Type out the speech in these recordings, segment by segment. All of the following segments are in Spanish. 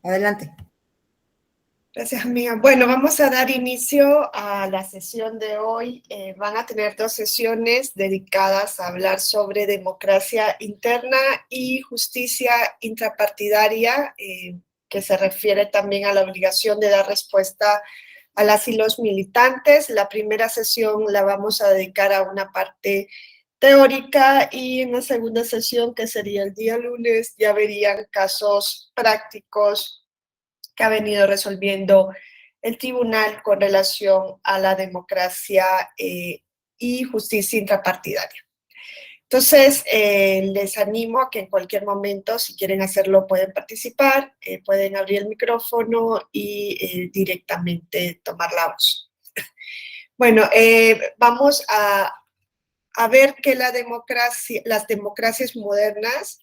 Adelante. Gracias, amiga. Bueno, vamos a dar inicio a la sesión de hoy. Van a tener dos sesiones dedicadas a hablar sobre democracia interna y justicia intrapartidaria, que se refiere también a la obligación de dar respuesta a las y los militantes. La primera sesión la vamos a dedicar a una parte teórica y en la segunda sesión, que sería el día lunes, ya verían casos prácticos que ha venido resolviendo el tribunal con relación a la democracia y justicia intrapartidaria. Entonces, les animo a que en cualquier momento, si quieren hacerlo, pueden participar, pueden abrir el micrófono y directamente tomar la voz. Bueno, vamos a ver que las democracias modernas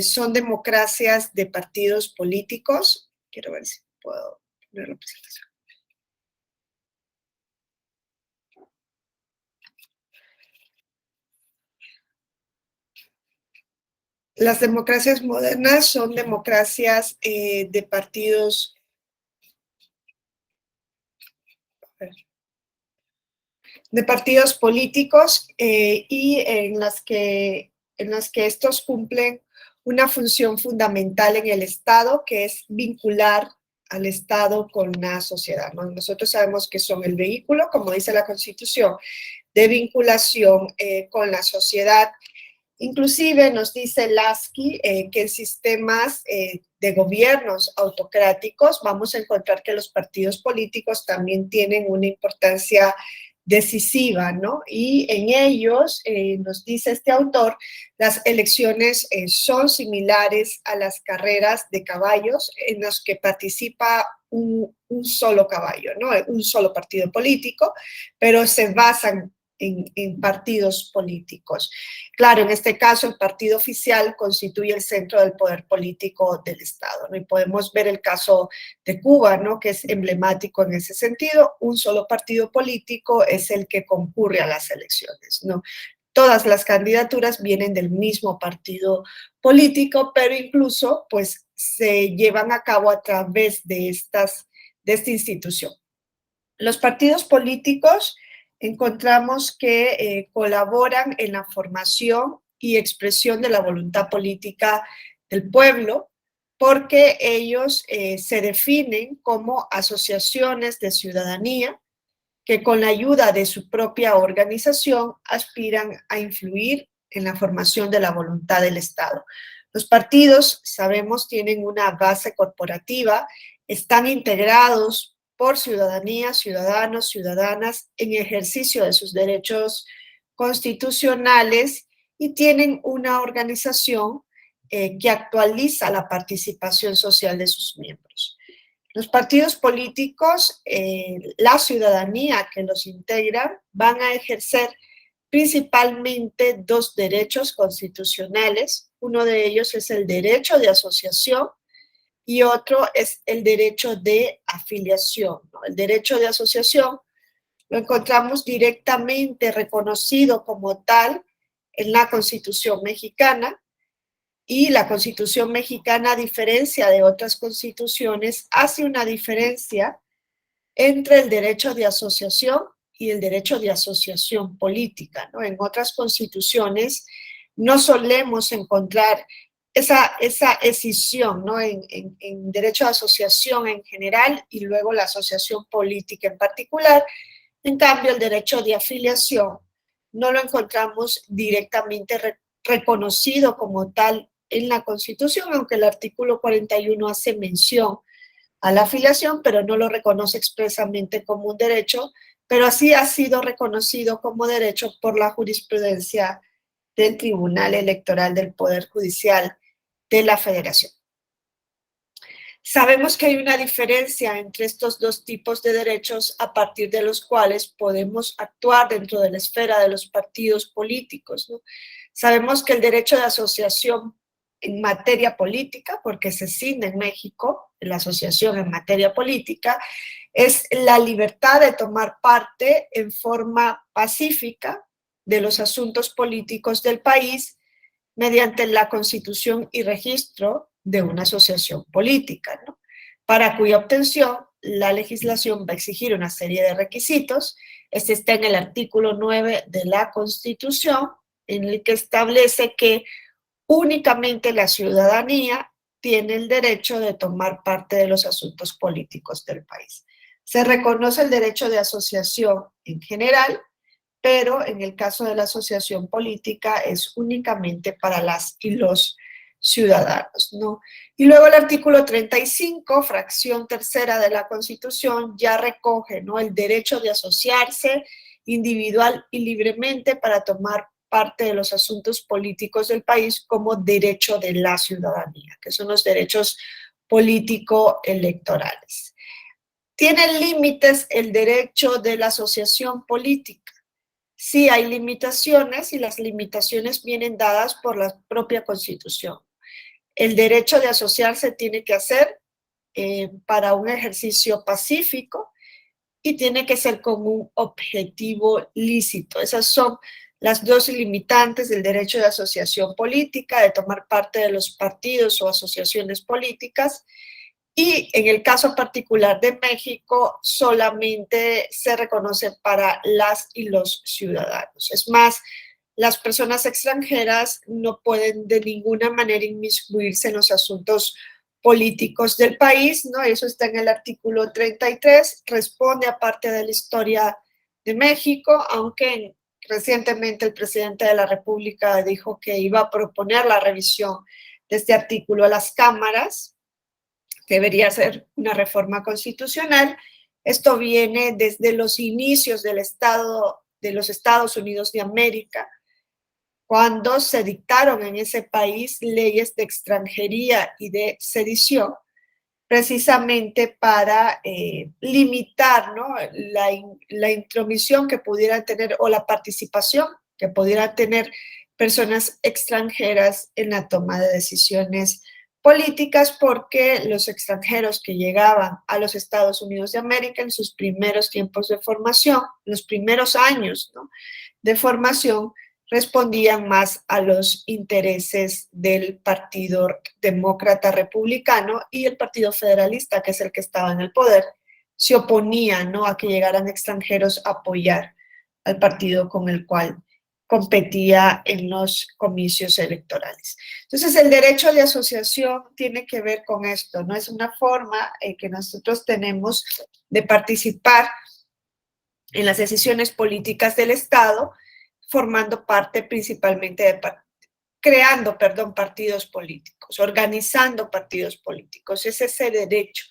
son democracias de partidos políticos. Quiero ver si puedo poner la presentación. Las democracias modernas son democracias de partidos, políticos y en las que estos cumplen una función fundamental en el Estado, que es vincular al Estado con la sociedad, ¿no? Nosotros sabemos que son el vehículo, como dice la Constitución, de vinculación con la sociedad. Inclusive nos dice Lasky que en sistemas de gobiernos autocráticos vamos a encontrar que los partidos políticos también tienen una importancia decisiva, ¿no? Y en ellos, nos dice este autor, las elecciones son similares a las carreras de caballos en las que participa un solo caballo, ¿no? Un solo partido político, pero se basan en partidos políticos. Claro, en este caso el partido oficial constituye el centro del poder político del Estado, ¿no? Y podemos ver el caso de Cuba, ¿no? Que es emblemático en ese sentido. Un solo partido político es el que concurre a las elecciones, ¿no? Todas las candidaturas vienen del mismo partido político, pero incluso pues se llevan a cabo a través de esta institución. Los partidos políticos encontramos que colaboran en la formación y expresión de la voluntad política del pueblo, porque ellos se definen como asociaciones de ciudadanía que con la ayuda de su propia organización aspiran a influir en la formación de la voluntad del Estado. Los partidos, sabemos, tienen una base corporativa, están integrados por ciudadanía, ciudadanos, ciudadanas en ejercicio de sus derechos constitucionales y tienen una organización que actualiza la participación social de sus miembros. Los partidos políticos, la ciudadanía que los integra, van a ejercer principalmente dos derechos constitucionales. Uno de ellos es el derecho de asociación y otro es el derecho de afiliación, ¿no? El derecho de asociación lo encontramos directamente reconocido como tal en la Constitución mexicana, y la Constitución mexicana, a diferencia de otras constituciones, hace una diferencia entre el derecho de asociación y el derecho de asociación política, ¿no? En otras constituciones no solemos encontrar esa escisión, ¿no? En derecho de asociación en general y luego la asociación política en particular. En cambio, el derecho de afiliación no lo encontramos directamente reconocido como tal en la Constitución, aunque el artículo 41 hace mención a la afiliación, pero no lo reconoce expresamente como un derecho, pero así ha sido reconocido como derecho por la jurisprudencia del Tribunal Electoral del Poder Judicial de la Federación. Sabemos que hay una diferencia entre estos dos tipos de derechos a partir de los cuales podemos actuar dentro de la esfera de los partidos políticos, ¿no? Sabemos que el derecho de asociación en materia política, porque se ciñe en México, la asociación en materia política, es la libertad de tomar parte en forma pacífica de los asuntos políticos del país mediante la constitución y registro de una asociación política, ¿no? para cuya obtención la legislación va a exigir una serie de requisitos. Este está en el artículo 9 de la Constitución, en el que establece que únicamente la ciudadanía tiene el derecho de tomar parte de los asuntos políticos del país. Se reconoce el derecho de asociación en general, pero en el caso de la asociación política es únicamente para las y los ciudadanos, ¿no? Y luego el artículo 35, fracción tercera de la Constitución, ya recoge, ¿no?, el derecho de asociarse individual y libremente para tomar parte de los asuntos políticos del país como derecho de la ciudadanía, que son los derechos político-electorales. ¿Tiene límites el derecho de la asociación política? Sí, hay limitaciones y las limitaciones vienen dadas por la propia Constitución. El derecho de asociarse tiene que hacer para un ejercicio pacífico y tiene que ser con un objetivo lícito. Esas son las dos limitantes del derecho de asociación política, de tomar parte de los partidos o asociaciones políticas. Y en el caso particular de México, solamente se reconoce para las y los ciudadanos. Es más, las personas extranjeras no pueden de ninguna manera inmiscuirse en los asuntos políticos del país, ¿no? Eso está en el artículo 33, responde a parte de la historia de México, aunque recientemente el presidente de la República dijo que iba a proponer la revisión de este artículo a las cámaras, que debería ser una reforma constitucional. Esto viene desde los inicios del Estado, de los Estados Unidos de América, cuando se dictaron en ese país leyes de extranjería y de sedición, precisamente para limitar, ¿no?, la intromisión que pudieran tener o la participación que pudieran tener personas extranjeras en la toma de decisiones políticas, porque los extranjeros que llegaban a los Estados Unidos de América en sus primeros tiempos de formación, los primeros años, ¿no?, de formación, respondían más a los intereses del Partido Demócrata Republicano, y el Partido Federalista, que es el que estaba en el poder, se oponía, ¿no?, a que llegaran extranjeros a apoyar al partido con el cual competía en los comicios electorales. Entonces, el derecho de asociación tiene que ver con esto, ¿no? Es una forma que nosotros tenemos de participar en las decisiones políticas del Estado, formando parte principalmente de creando, partidos políticos, organizando partidos políticos, es ese derecho.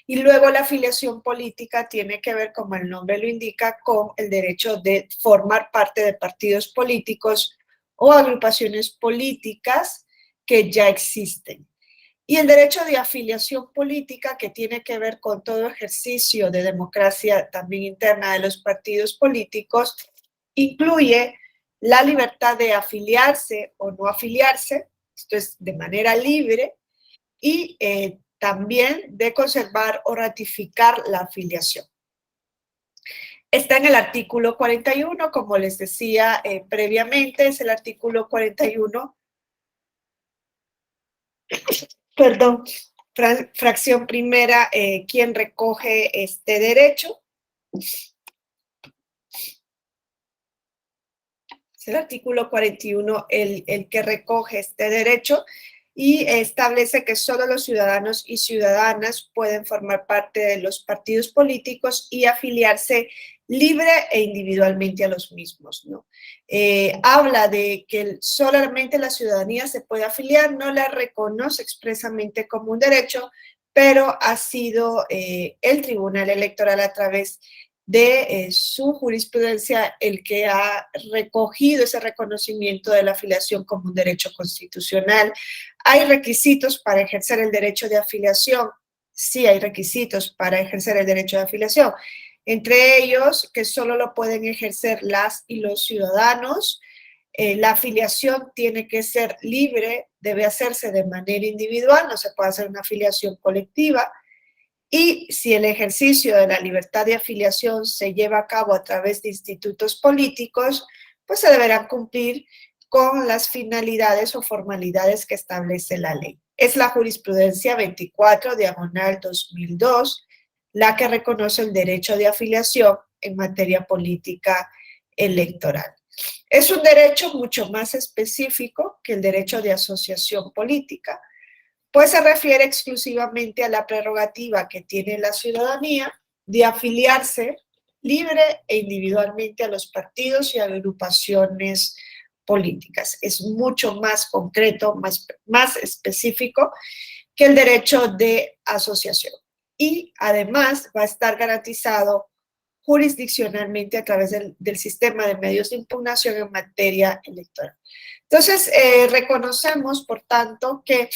Y luego la afiliación política tiene que ver, como el nombre lo indica, con el derecho de formar parte de partidos políticos o agrupaciones políticas que ya existen. Y el derecho de afiliación política, que tiene que ver con todo ejercicio de democracia también interna de los partidos políticos, incluye la libertad de afiliarse o no afiliarse, esto es de manera libre, y también de conservar o ratificar la afiliación. Está en el artículo 41, como les decía previamente, es el artículo 41, perdón, fracción primera, quien recoge este derecho. Es el artículo 41 el que recoge este derecho y establece que solo los ciudadanos y ciudadanas pueden formar parte de los partidos políticos y afiliarse libre e individualmente a los mismos, ¿no? Habla de que solamente la ciudadanía se puede afiliar, no la reconoce expresamente como un derecho, pero ha sido el Tribunal Electoral, a través de su jurisprudencia, el que ha recogido ese reconocimiento de la afiliación como un derecho constitucional. ¿Hay requisitos para ejercer el derecho de afiliación? Sí, hay requisitos para ejercer el derecho de afiliación. Entre ellos, que solo lo pueden ejercer las y los ciudadanos. La afiliación tiene que ser libre, debe hacerse de manera individual, no se puede hacer una afiliación colectiva. Y si el ejercicio de la libertad de afiliación se lleva a cabo a través de institutos políticos, pues se deberán cumplir con las finalidades o formalidades que establece la ley. Es la jurisprudencia 24/2002 la que reconoce el derecho de afiliación en materia política electoral. Es un derecho mucho más específico que el derecho de asociación política, pues se refiere exclusivamente a la prerrogativa que tiene la ciudadanía de afiliarse libre e individualmente a los partidos y agrupaciones políticas. Es mucho más concreto, más específico que el derecho de asociación. Y además va a estar garantizado jurisdiccionalmente a través del sistema de medios de impugnación en materia electoral. Entonces, reconocemos, por tanto, que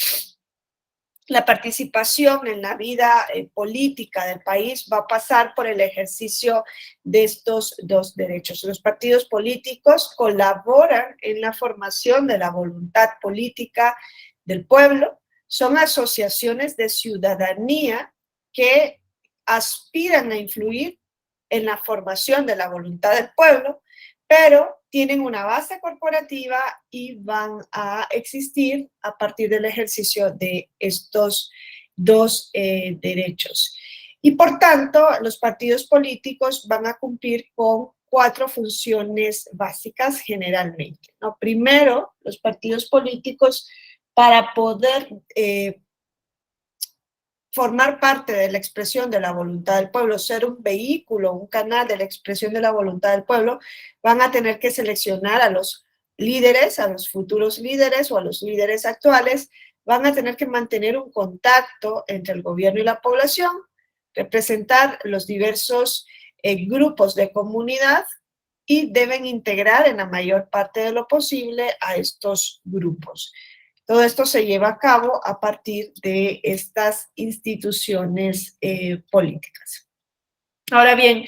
la participación en la vida política del país va a pasar por el ejercicio de estos dos derechos. Los partidos políticos colaboran en la formación de la voluntad política del pueblo, son asociaciones de ciudadanía que aspiran a influir en la formación de la voluntad del pueblo, pero tienen una base corporativa y van a existir a partir del ejercicio de estos dos derechos. Y por tanto, los partidos políticos van a cumplir con 4 funciones básicas generalmente, ¿no? Primero, los partidos políticos, para poder formar parte de la expresión de la voluntad del pueblo, ser un vehículo, un canal de la expresión de la voluntad del pueblo, van a tener que seleccionar a los líderes, a los futuros líderes o a los líderes actuales, van a tener que mantener un contacto entre el gobierno y la población, representar los diversos grupos de comunidad y deben integrar en la mayor parte de lo posible a estos grupos. Todo esto se lleva a cabo a partir de estas instituciones políticas. Ahora bien,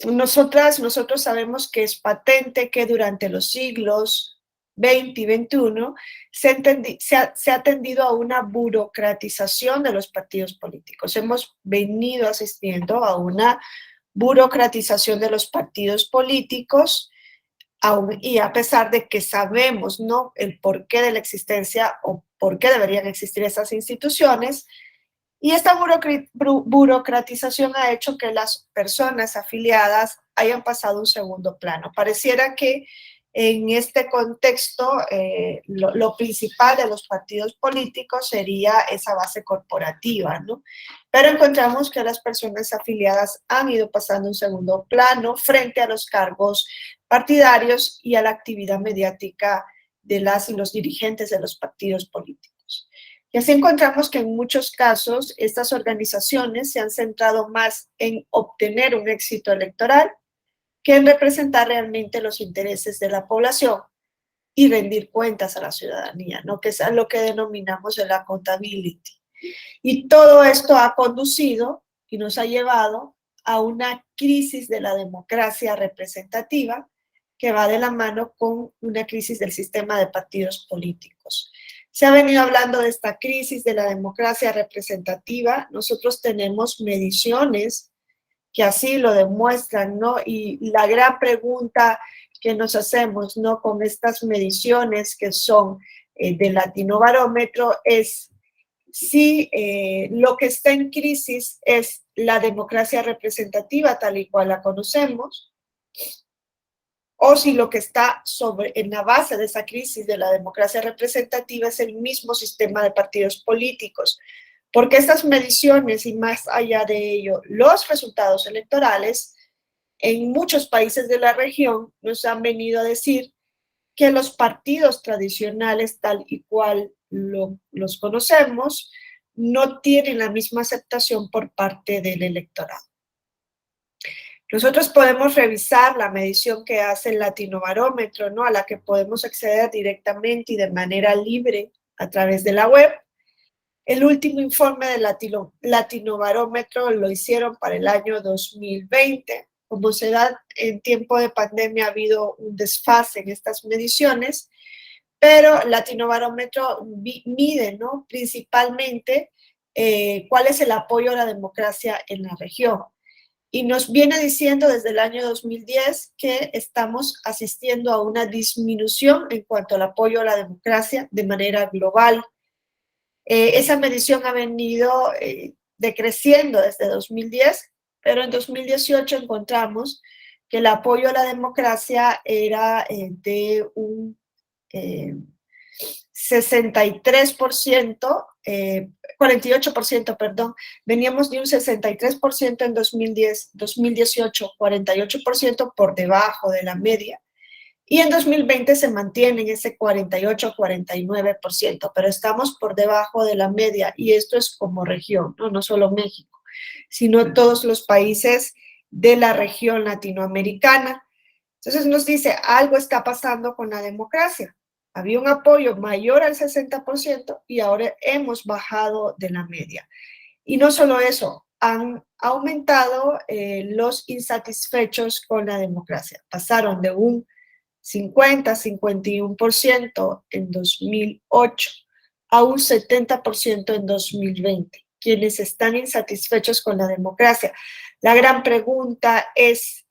nosotros sabemos que es patente que durante los siglos XX y XXI se ha tendido a una burocratización de los partidos políticos. Hemos venido asistiendo a una burocratización de los partidos políticos, y a pesar de que sabemos, ¿no?, el porqué de la existencia o por qué deberían existir esas instituciones, y esta burocratización ha hecho que las personas afiliadas hayan pasado a un segundo plano. Pareciera que en este contexto lo principal de los partidos políticos sería esa base corporativa, ¿no? Pero encontramos que las personas afiliadas han ido pasando a un segundo plano frente a los cargos partidarios y a la actividad mediática de las y los dirigentes de los partidos políticos. Y así encontramos que en muchos casos estas organizaciones se han centrado más en obtener un éxito electoral que en representar realmente los intereses de la población y rendir cuentas a la ciudadanía, ¿no?, que es a lo que denominamos el accountability. Y todo esto ha conducido y nos ha llevado a una crisis de la democracia representativa que va de la mano con una crisis del sistema de partidos políticos. Se ha venido hablando de esta crisis de la democracia representativa. Nosotros tenemos mediciones que así lo demuestran, ¿no? Y la gran pregunta que nos hacemos, ¿no?, con estas mediciones que son del Latinobarómetro es si lo que está en crisis es la democracia representativa tal y cual la conocemos, o si lo que está en la base de esa crisis de la democracia representativa es el mismo sistema de partidos políticos. Porque estas mediciones y más allá de ello, los resultados electorales en muchos países de la región nos han venido a decir que los partidos tradicionales tal y cual los conocemos no tienen la misma aceptación por parte del electorado. Nosotros podemos revisar la medición que hace el Latinobarómetro, ¿no?, a la que podemos acceder directamente y de manera libre a través de la web. El último informe del Latinobarómetro lo hicieron para el año 2020. Como se da en tiempo de pandemia, ha habido un desfase en estas mediciones, pero Latinobarómetro mide, ¿no?, principalmente cuál es el apoyo a la democracia en la región. y nos viene diciendo desde el año 2010 que estamos asistiendo a una disminución en cuanto al apoyo a la democracia de manera global. Esa medición ha venido decreciendo desde 2010, pero en 2018 encontramos que el apoyo a la democracia era de un 63%, 48%, perdón, veníamos de un 63% en 2010, 2018, 48% por debajo de la media. Y en 2020 se mantiene en ese 48-49%, pero estamos por debajo de la media y esto es como región, ¿no? No solo México, sino todos los países de la región latinoamericana. Entonces nos dice, algo está pasando con la democracia. Había un apoyo mayor al 60% y ahora hemos bajado de la media. Y no solo eso, han aumentado los insatisfechos con la democracia. Pasaron de un 50-51% en 2008 a un 70% en 2020, quienes están insatisfechos con la democracia. La gran pregunta es,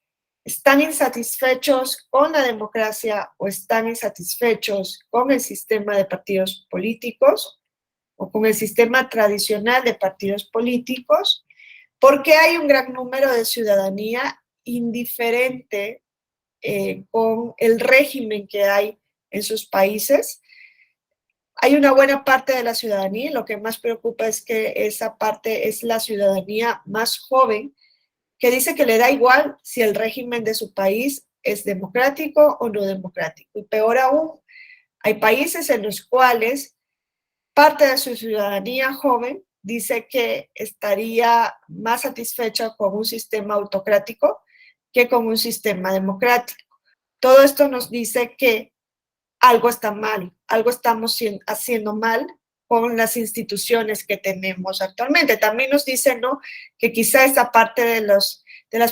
¿están insatisfechos con la democracia o están insatisfechos con el sistema de partidos políticos o con el sistema tradicional de partidos políticos? Porque hay un gran número de ciudadanía indiferente con el régimen que hay en sus países. Hay una buena parte de la ciudadanía, y lo que más preocupa es que esa parte es la ciudadanía más joven, que dice que le da igual si el régimen de su país es democrático o no democrático. Y peor aún, hay países en los cuales parte de su ciudadanía joven dice que estaría más satisfecha con un sistema autocrático que con un sistema democrático. Todo esto nos dice que algo está mal, algo estamos haciendo mal con las instituciones que tenemos actualmente. También nos dice, ¿no?, que quizá esta parte de las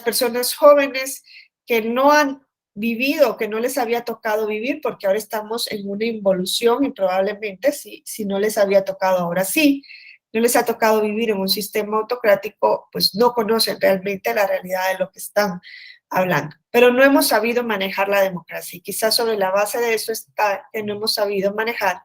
personas jóvenes que no han vivido, que no les había tocado vivir, porque ahora estamos en una involución y probablemente si no les había tocado ahora sí, no les ha tocado vivir en un sistema autocrático, pues no conocen realmente la realidad de lo que están hablando. Pero no hemos sabido manejar la democracia y quizás sobre la base de eso está que no hemos sabido manejar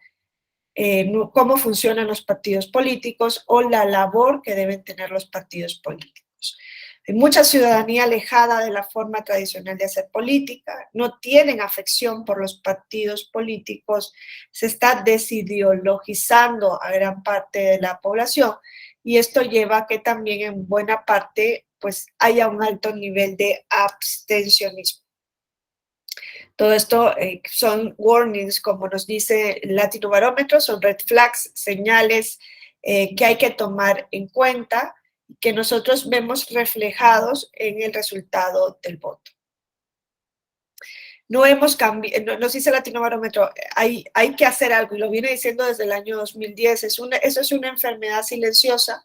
cómo funcionan los partidos políticos o la labor que deben tener los partidos políticos. Hay mucha ciudadanía alejada de la forma tradicional de hacer política, no tienen afección por los partidos políticos, se está desideologizando a gran parte de la población y esto lleva a que también en buena parte pues haya un alto nivel de abstencionismo. Todo esto son warnings, como nos dice el Latino Barómetro, son red flags, señales que hay que tomar en cuenta y que nosotros vemos reflejados en el resultado del voto. No hemos cambiado, nos dice el Latino Barómetro, hay que hacer algo, y lo viene diciendo desde el año 2010, eso es una enfermedad silenciosa.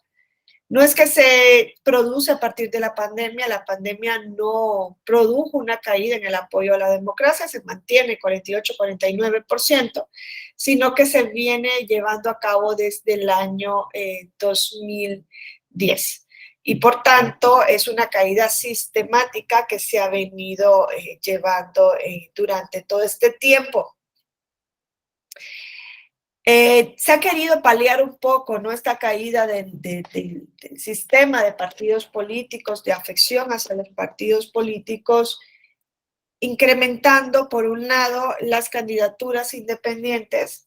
No es que se produce a partir de la pandemia no produjo una caída en el apoyo a la democracia, se mantiene 48-49%, sino que se viene llevando a cabo desde el año 2010. Y por tanto es una caída sistemática que se ha venido llevando durante todo este tiempo. Se ha querido paliar un poco, ¿no?, esta caída del sistema de partidos políticos, de afección hacia los partidos políticos, incrementando, por un lado, las candidaturas independientes,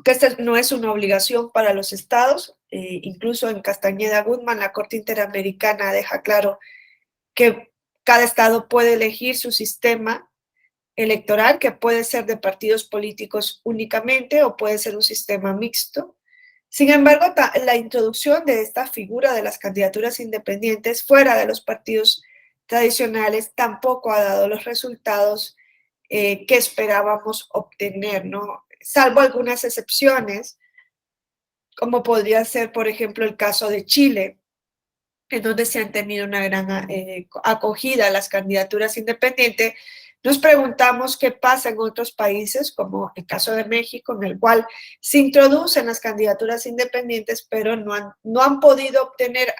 que esta no es una obligación para los estados, incluso en Castañeda Guzmán, la Corte Interamericana deja claro que cada estado puede elegir su sistema electoral, que puede ser de partidos políticos únicamente o puede ser un sistema mixto. Sin embargo, la introducción de esta figura de las candidaturas independientes fuera de los partidos tradicionales tampoco ha dado los resultados que esperábamos obtener, ¿no? Salvo algunas excepciones, como podría ser, por ejemplo, el caso de Chile, en donde se han tenido una gran acogida a las candidaturas independientes. Nos preguntamos qué pasa en otros países, como el caso de México, en el cual se introducen las candidaturas independientes, pero no han podido obtener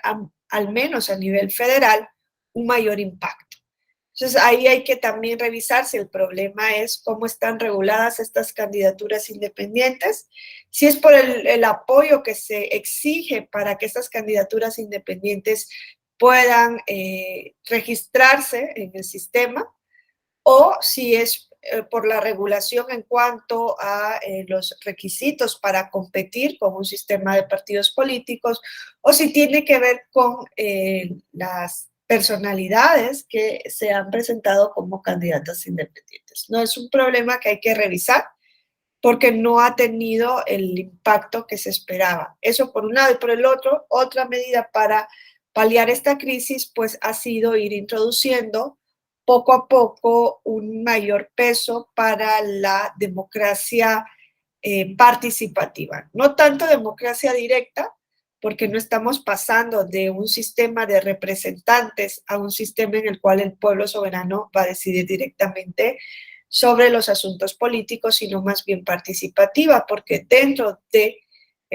al menos a nivel federal, un mayor impacto. Entonces, ahí hay que también revisar si el problema es cómo están reguladas estas candidaturas independientes, si es por el apoyo que se exige para que estas candidaturas independientes puedan registrarse en el sistema, o si es por la regulación en cuanto a los requisitos para competir con un sistema de partidos políticos, o si tiene que ver con las personalidades que se han presentado como candidatas independientes. No es un problema que hay que revisar porque no ha tenido el impacto que se esperaba. Eso por un lado, y por el otro, otra medida para paliar esta crisis, pues ha sido ir introduciendo poco a poco un mayor peso para la democracia participativa. No tanto democracia directa, porque no estamos pasando de un sistema de representantes a un sistema en el cual el pueblo soberano va a decidir directamente sobre los asuntos políticos, sino más bien participativa, porque dentro del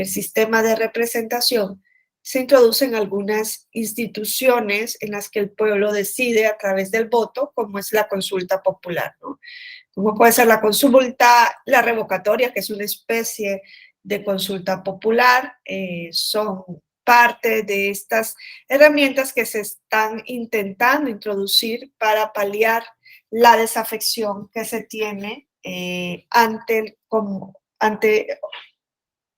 sistema de representación se introducen algunas instituciones en las que el pueblo decide a través del voto, como es la consulta popular, ¿no? Como puede ser la consulta, la revocatoria, que es una especie de consulta popular, son parte de estas herramientas que se están intentando introducir para paliar la desafección que se tiene ante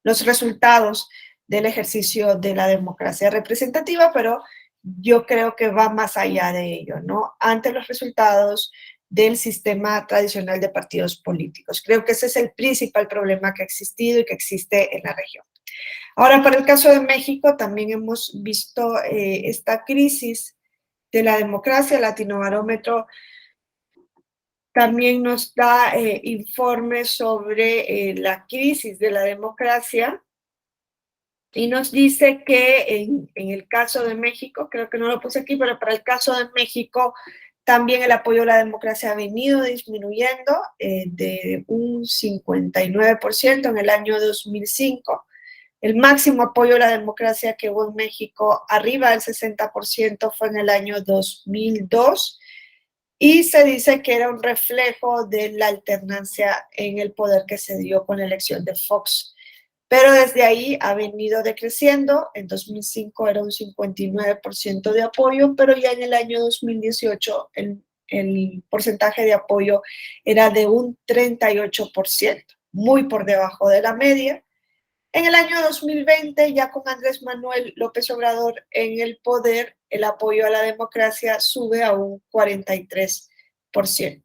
los resultados del ejercicio de la democracia representativa, pero yo creo que va más allá de ello, ¿no? Ante los resultados del sistema tradicional de partidos políticos. Creo que ese es el principal problema que ha existido y que existe en la región. Ahora, para el caso de México, también hemos visto esta crisis de la democracia. El Latinobarómetro también nos da informes sobre la crisis de la democracia y nos dice que en el caso de México, creo que no lo puse aquí, pero para el caso de México también el apoyo a la democracia ha venido disminuyendo de un 59% en el año 2005. El máximo apoyo a la democracia que hubo en México, arriba del 60%, fue en el año 2002. Y se dice que era un reflejo de la alternancia en el poder que se dio con la elección de Fox. Pero desde ahí ha venido decreciendo. En 2005 era un 59% de apoyo, pero ya en el año 2018 el porcentaje de apoyo era de un 38%, muy por debajo de la media. En el año 2020, ya con Andrés Manuel López Obrador en el poder, el apoyo a la democracia sube a un 43%.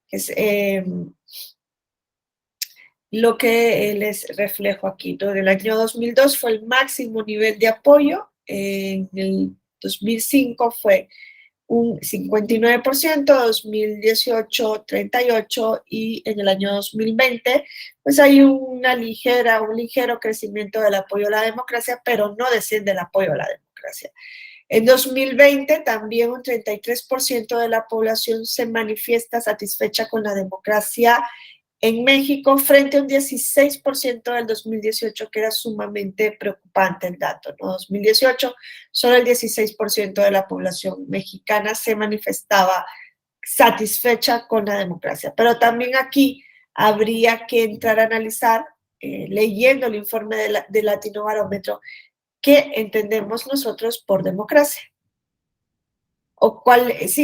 Es lo que les reflejo aquí. En el año 2002 fue el máximo nivel de apoyo, en el 2005 fue un 59%, 2018 38% y en el año 2020 pues hay un ligero crecimiento del apoyo a la democracia, pero no desciende el apoyo a la democracia. En 2020 también un 33% de la población se manifiesta satisfecha con la democracia en México, frente a un 16% del 2018, que era sumamente preocupante el dato, ¿no? 2018, solo el 16% de la población mexicana se manifestaba satisfecha con la democracia. Pero también aquí habría que entrar a analizar, leyendo el informe de Latinobarómetro, qué entendemos nosotros por democracia. O cuál es,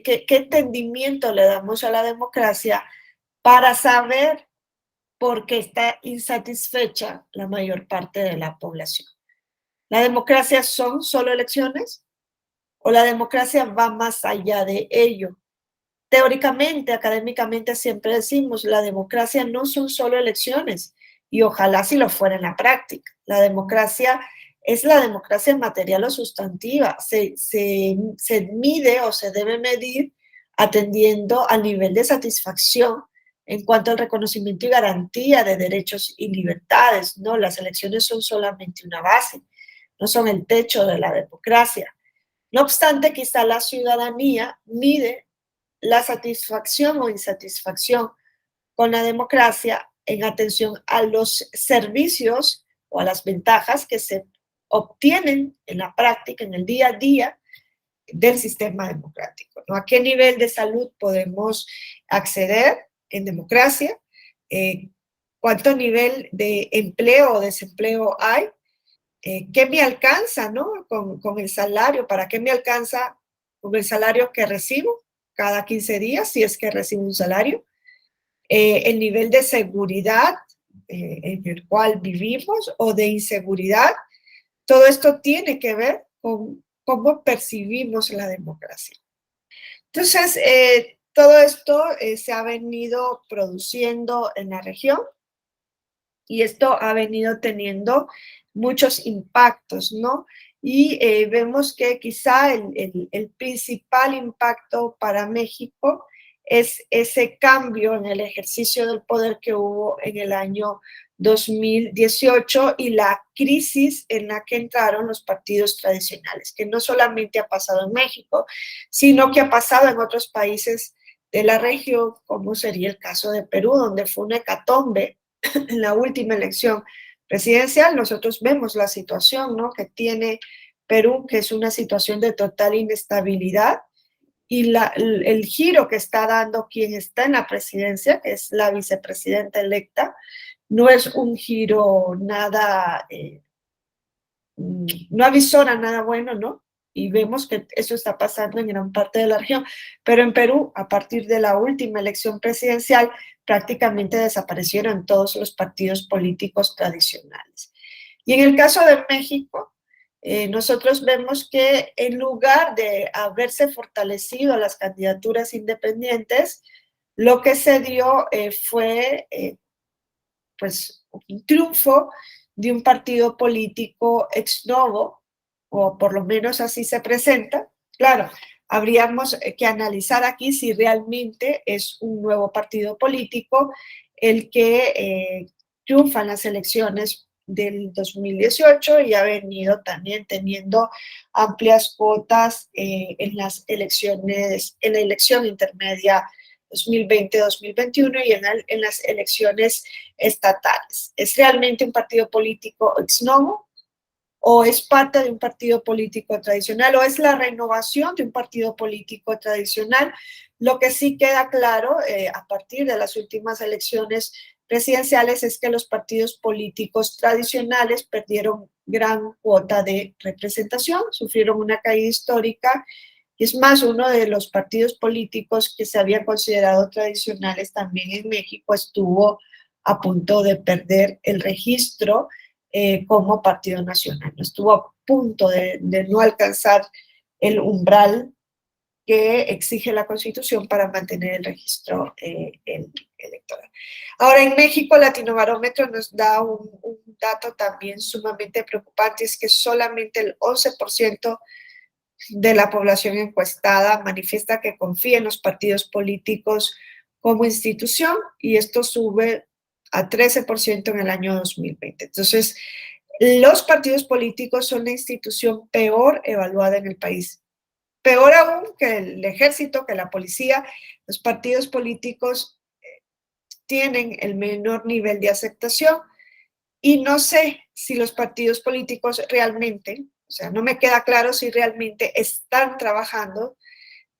qué entendimiento le damos a la democracia para saber por qué está insatisfecha la mayor parte de la población. ¿La democracia son solo elecciones? ¿O la democracia va más allá de ello? Teóricamente, académicamente siempre decimos, la democracia no son solo elecciones, y ojalá si lo fuera en la práctica. La democracia es la democracia material o sustantiva. Se mide o se debe medir atendiendo al nivel de satisfacción en cuanto al reconocimiento y garantía de derechos y libertades, ¿no? Las elecciones son solamente una base, no son el techo de la democracia. No obstante, quizá la ciudadanía mide la satisfacción o insatisfacción con la democracia en atención a los servicios o a las ventajas que se obtienen en la práctica, en el día a día del sistema democrático, ¿no? ¿A qué nivel de salud podemos acceder en democracia? ¿Cuánto nivel de empleo o desempleo hay? ¿Qué me alcanza, ¿no? Con el salario, ¿para qué me alcanza con el salario que recibo cada 15 días, si es que recibo un salario? El nivel de seguridad en el cual vivimos o de inseguridad, todo esto tiene que ver con cómo percibimos la democracia. Entonces, todo esto se ha venido produciendo en la región y esto ha venido teniendo muchos impactos, ¿no? Y vemos que quizá el principal impacto para México es ese cambio en el ejercicio del poder que hubo en el año 2018 y la crisis en la que entraron los partidos tradicionales, que no solamente ha pasado en México, sino que ha pasado en otros países de la región, como sería el caso de Perú, donde fue una hecatombe en la última elección presidencial. Nosotros vemos la situación, ¿no?, que tiene Perú, que es una situación de total inestabilidad, y el giro que está dando quien está en la presidencia, que es la vicepresidenta electa, no es un giro nada, no avisora nada bueno, ¿no? Y vemos que eso está pasando en gran parte de la región. Pero en Perú, a partir de la última elección presidencial, prácticamente desaparecieron todos los partidos políticos tradicionales. Y en el caso de México, nosotros vemos que en lugar de haberse fortalecido las candidaturas independientes, lo que se dio fue pues un triunfo de un partido político ex novo, o por lo menos así se presenta. Claro, habríamos que analizar aquí si realmente es un nuevo partido político el que triunfa en las elecciones del 2018 y ha venido también teniendo amplias cuotas en las elecciones, en la elección intermedia 2020-2021 y en las elecciones estatales. ¿Es realmente un partido político ex novo? ¿O es parte de un partido político tradicional? ¿O es la renovación de un partido político tradicional? Lo que sí queda claro a partir de las últimas elecciones presidenciales es que los partidos políticos tradicionales perdieron gran cuota de representación, sufrieron una caída histórica. Y es más, uno de los partidos políticos que se habían considerado tradicionales también en México estuvo a punto de perder el registro como partido nacional. Estuvo a punto de no alcanzar el umbral que exige la Constitución para mantener el registro electoral. Ahora, en México, Latinobarómetro nos da un dato también sumamente preocupante, es que solamente el 11% de la población encuestada manifiesta que confía en los partidos políticos como institución y esto sube a 13% en el año 2020. Entonces, los partidos políticos son la institución peor evaluada en el país. Peor aún que el ejército, que la policía, los partidos políticos tienen el menor nivel de aceptación y no sé si los partidos políticos realmente, o sea, no me queda claro si realmente están trabajando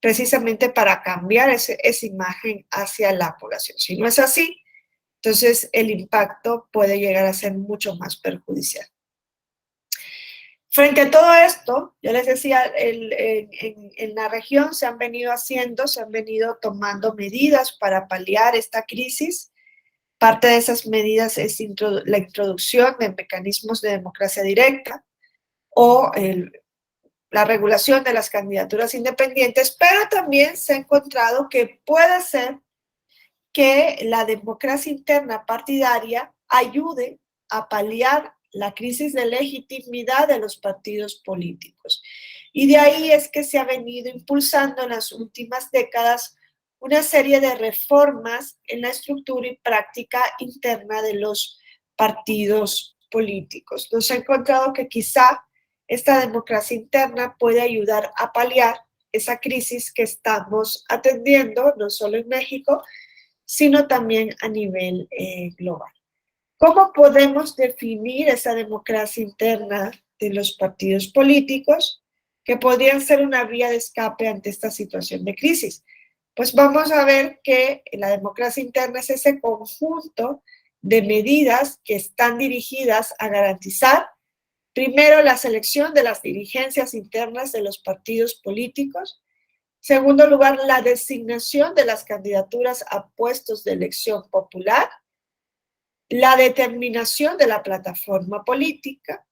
precisamente para cambiar esa imagen hacia la población. Si no es así, entonces el impacto puede llegar a ser mucho más perjudicial. Frente a todo esto, yo les decía, en la región se han venido tomando medidas para paliar esta crisis. Parte de esas medidas es la introducción de mecanismos de democracia directa o la regulación de las candidaturas independientes, pero también se ha encontrado que puede ser que la democracia interna partidaria ayude a paliar la crisis de legitimidad de los partidos políticos. Y de ahí es que se ha venido impulsando en las últimas décadas una serie de reformas en la estructura y práctica interna de los partidos políticos. Nos ha encontrado que quizá esta democracia interna puede ayudar a paliar esa crisis que estamos atendiendo, no solo en México, sino también a nivel global. ¿Cómo podemos definir esa democracia interna de los partidos políticos que podrían ser una vía de escape ante esta situación de crisis. Pues vamos a ver que la democracia interna es ese conjunto de medidas que están dirigidas a garantizar, primero, la selección de las dirigencias internas de los partidos políticos. Segundo lugar, la designación de las candidaturas a puestos de elección popular. La determinación de la plataforma política.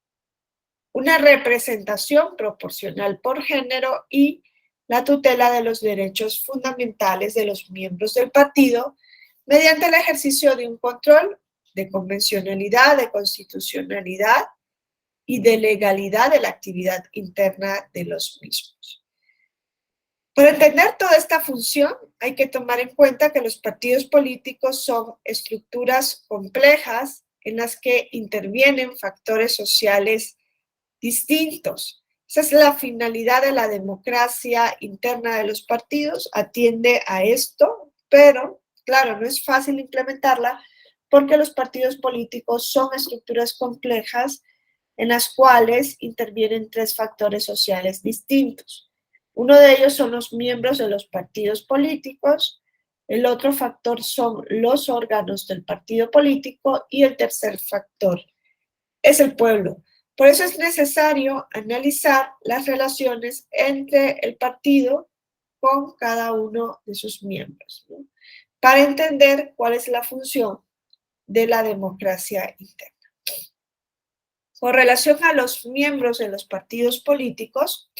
Una representación proporcional por género y la tutela de los derechos fundamentales de los miembros del partido mediante el ejercicio de un control de convencionalidad, de constitucionalidad y de legalidad de la actividad interna de los mismos. Para entender toda esta función, hay que tomar en cuenta que los partidos políticos son estructuras complejas en las que intervienen factores sociales distintos. Esa es la finalidad de la democracia interna de los partidos, atiende a esto, pero claro, no es fácil implementarla porque los partidos políticos son estructuras complejas en las cuales intervienen tres factores sociales distintos. Uno de ellos son los miembros de los partidos políticos, el otro factor son los órganos del partido político y el tercer factor es el pueblo. Por eso es necesario analizar las relaciones entre el partido con cada uno de sus miembros, ¿no? Para entender cuál es la función de la democracia interna. Con relación a los miembros de los partidos políticos,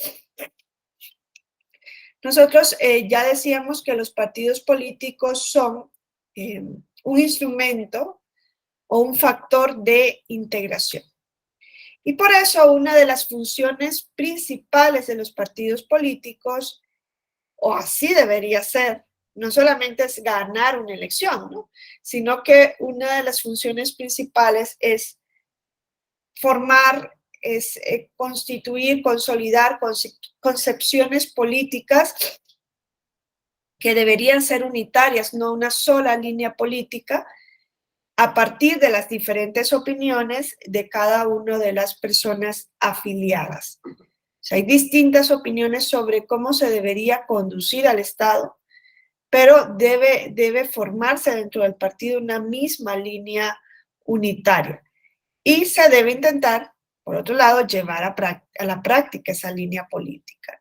nosotros ya decíamos que los partidos políticos son un instrumento o un factor de integración. Y por eso una de las funciones principales de los partidos políticos, o así debería ser, no solamente es ganar una elección, ¿no? Sino que una de las funciones principales es formar, es constituir, consolidar concepciones políticas que deberían ser unitarias, no una sola línea política, a partir de las diferentes opiniones de cada una de las personas afiliadas. O sea, hay distintas opiniones sobre cómo se debería conducir al Estado, pero debe formarse dentro del partido una misma línea unitaria. Y se debe intentar, por otro lado, llevar a la práctica esa línea política.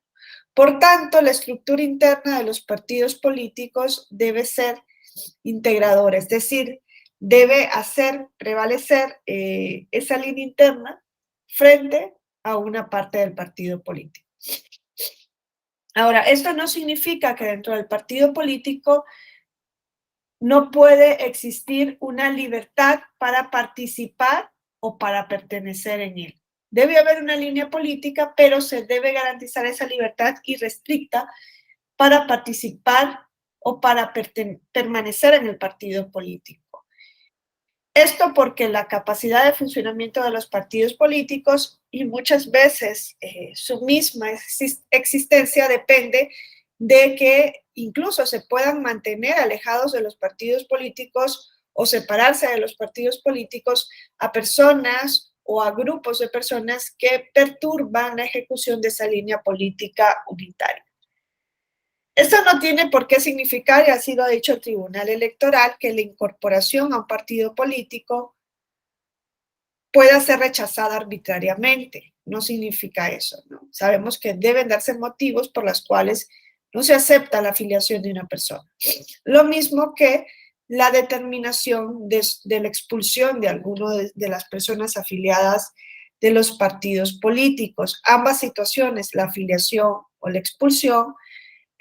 Por tanto, la estructura interna de los partidos políticos debe ser integradora, es decir, debe hacer prevalecer esa línea interna frente a una parte del partido político. Ahora, esto no significa que dentro del partido político no puede existir una libertad para participar o para pertenecer en él. Debe haber una línea política, pero se debe garantizar esa libertad irrestricta para participar o para permanecer en el partido político. Esto porque la capacidad de funcionamiento de los partidos políticos y muchas veces su misma existencia depende de que incluso se puedan mantener alejados de los partidos políticos o separarse de los partidos políticos a personas o a grupos de personas que perturban la ejecución de esa línea política unitaria. Esto no tiene por qué significar, y ha sido dicho el Tribunal Electoral, que la incorporación a un partido político pueda ser rechazada arbitrariamente. No significa eso, ¿no? Sabemos que deben darse motivos por los cuales no se acepta la afiliación de una persona. Lo mismo que la determinación de la expulsión de alguno de las personas afiliadas de los partidos políticos. Ambas situaciones, la afiliación o la expulsión,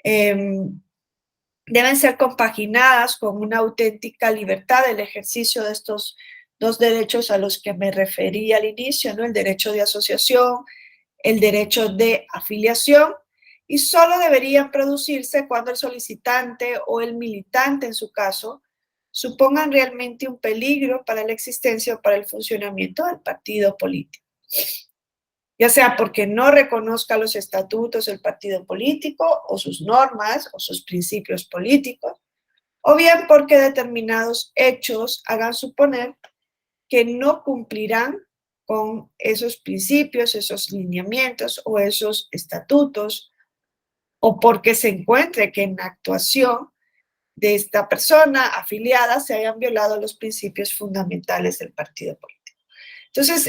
deben ser compaginadas con una auténtica libertad del ejercicio de estos dos derechos a los que me referí al inicio, ¿no? El derecho de asociación, el derecho de afiliación, y solo deberían producirse cuando el solicitante o el militante, en su caso, supongan realmente un peligro para la existencia o para el funcionamiento del partido político. Ya sea porque no reconozca los estatutos del partido político o sus normas o sus principios políticos, o bien porque determinados hechos hagan suponer que no cumplirán con esos principios, esos lineamientos o esos estatutos, o porque se encuentre que en la actuación de esta persona afiliada se hayan violado los principios fundamentales del partido político. Entonces,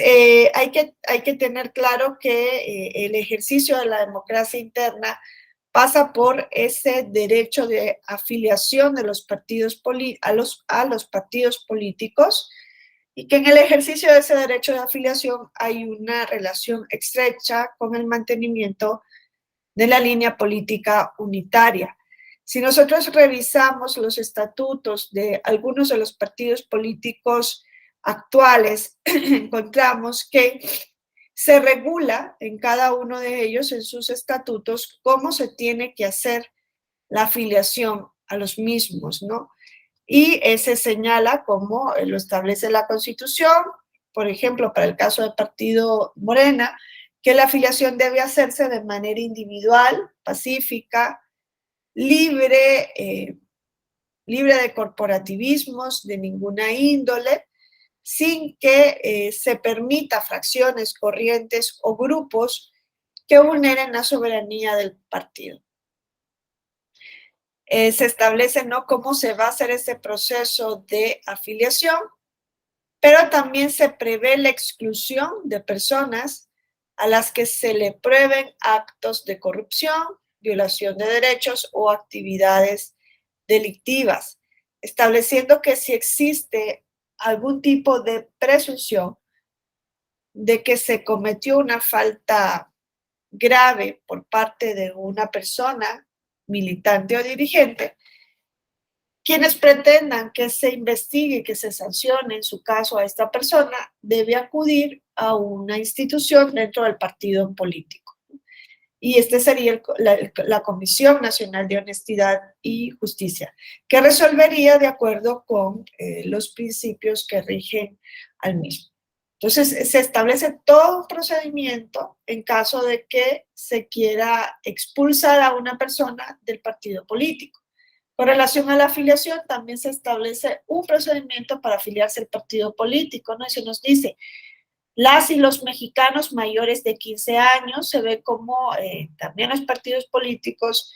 hay que tener claro que el ejercicio de la democracia interna pasa por ese derecho de afiliación de los partidos a los partidos políticos, y que en el ejercicio de ese derecho de afiliación hay una relación estrecha con el mantenimiento de la línea política unitaria. Si nosotros revisamos los estatutos de algunos de los partidos políticos actuales, encontramos que se regula en cada uno de ellos, en sus estatutos, cómo se tiene que hacer la afiliación a los mismos, ¿no? Y se señala, como lo establece la Constitución, por ejemplo, para el caso del partido Morena, que la afiliación debe hacerse de manera individual, pacífica, libre, libre de corporativismos de ninguna índole, sin que se permita fracciones, corrientes o grupos que vulneren la soberanía del partido. Se establece, ¿no?, cómo se va a hacer ese proceso de afiliación, pero también se prevé la exclusión de personas a las que se le prueben actos de corrupción, violación de derechos o actividades delictivas, estableciendo que si existe algún tipo de presunción de que se cometió una falta grave por parte de una persona, militante o dirigente, quienes pretendan que se investigue, que se sancione en su caso a esta persona, debe acudir a una institución dentro del partido político. Y este sería la Comisión Nacional de Honestidad y Justicia, que resolvería de acuerdo con los principios que rigen al mismo. Entonces, se establece todo un procedimiento en caso de que se quiera expulsar a una persona del partido político. Con relación a la afiliación, también se establece un procedimiento para afiliarse al partido político, ¿no? Y se nos dice, las y los mexicanos mayores de 15 años, se ve como también los partidos políticos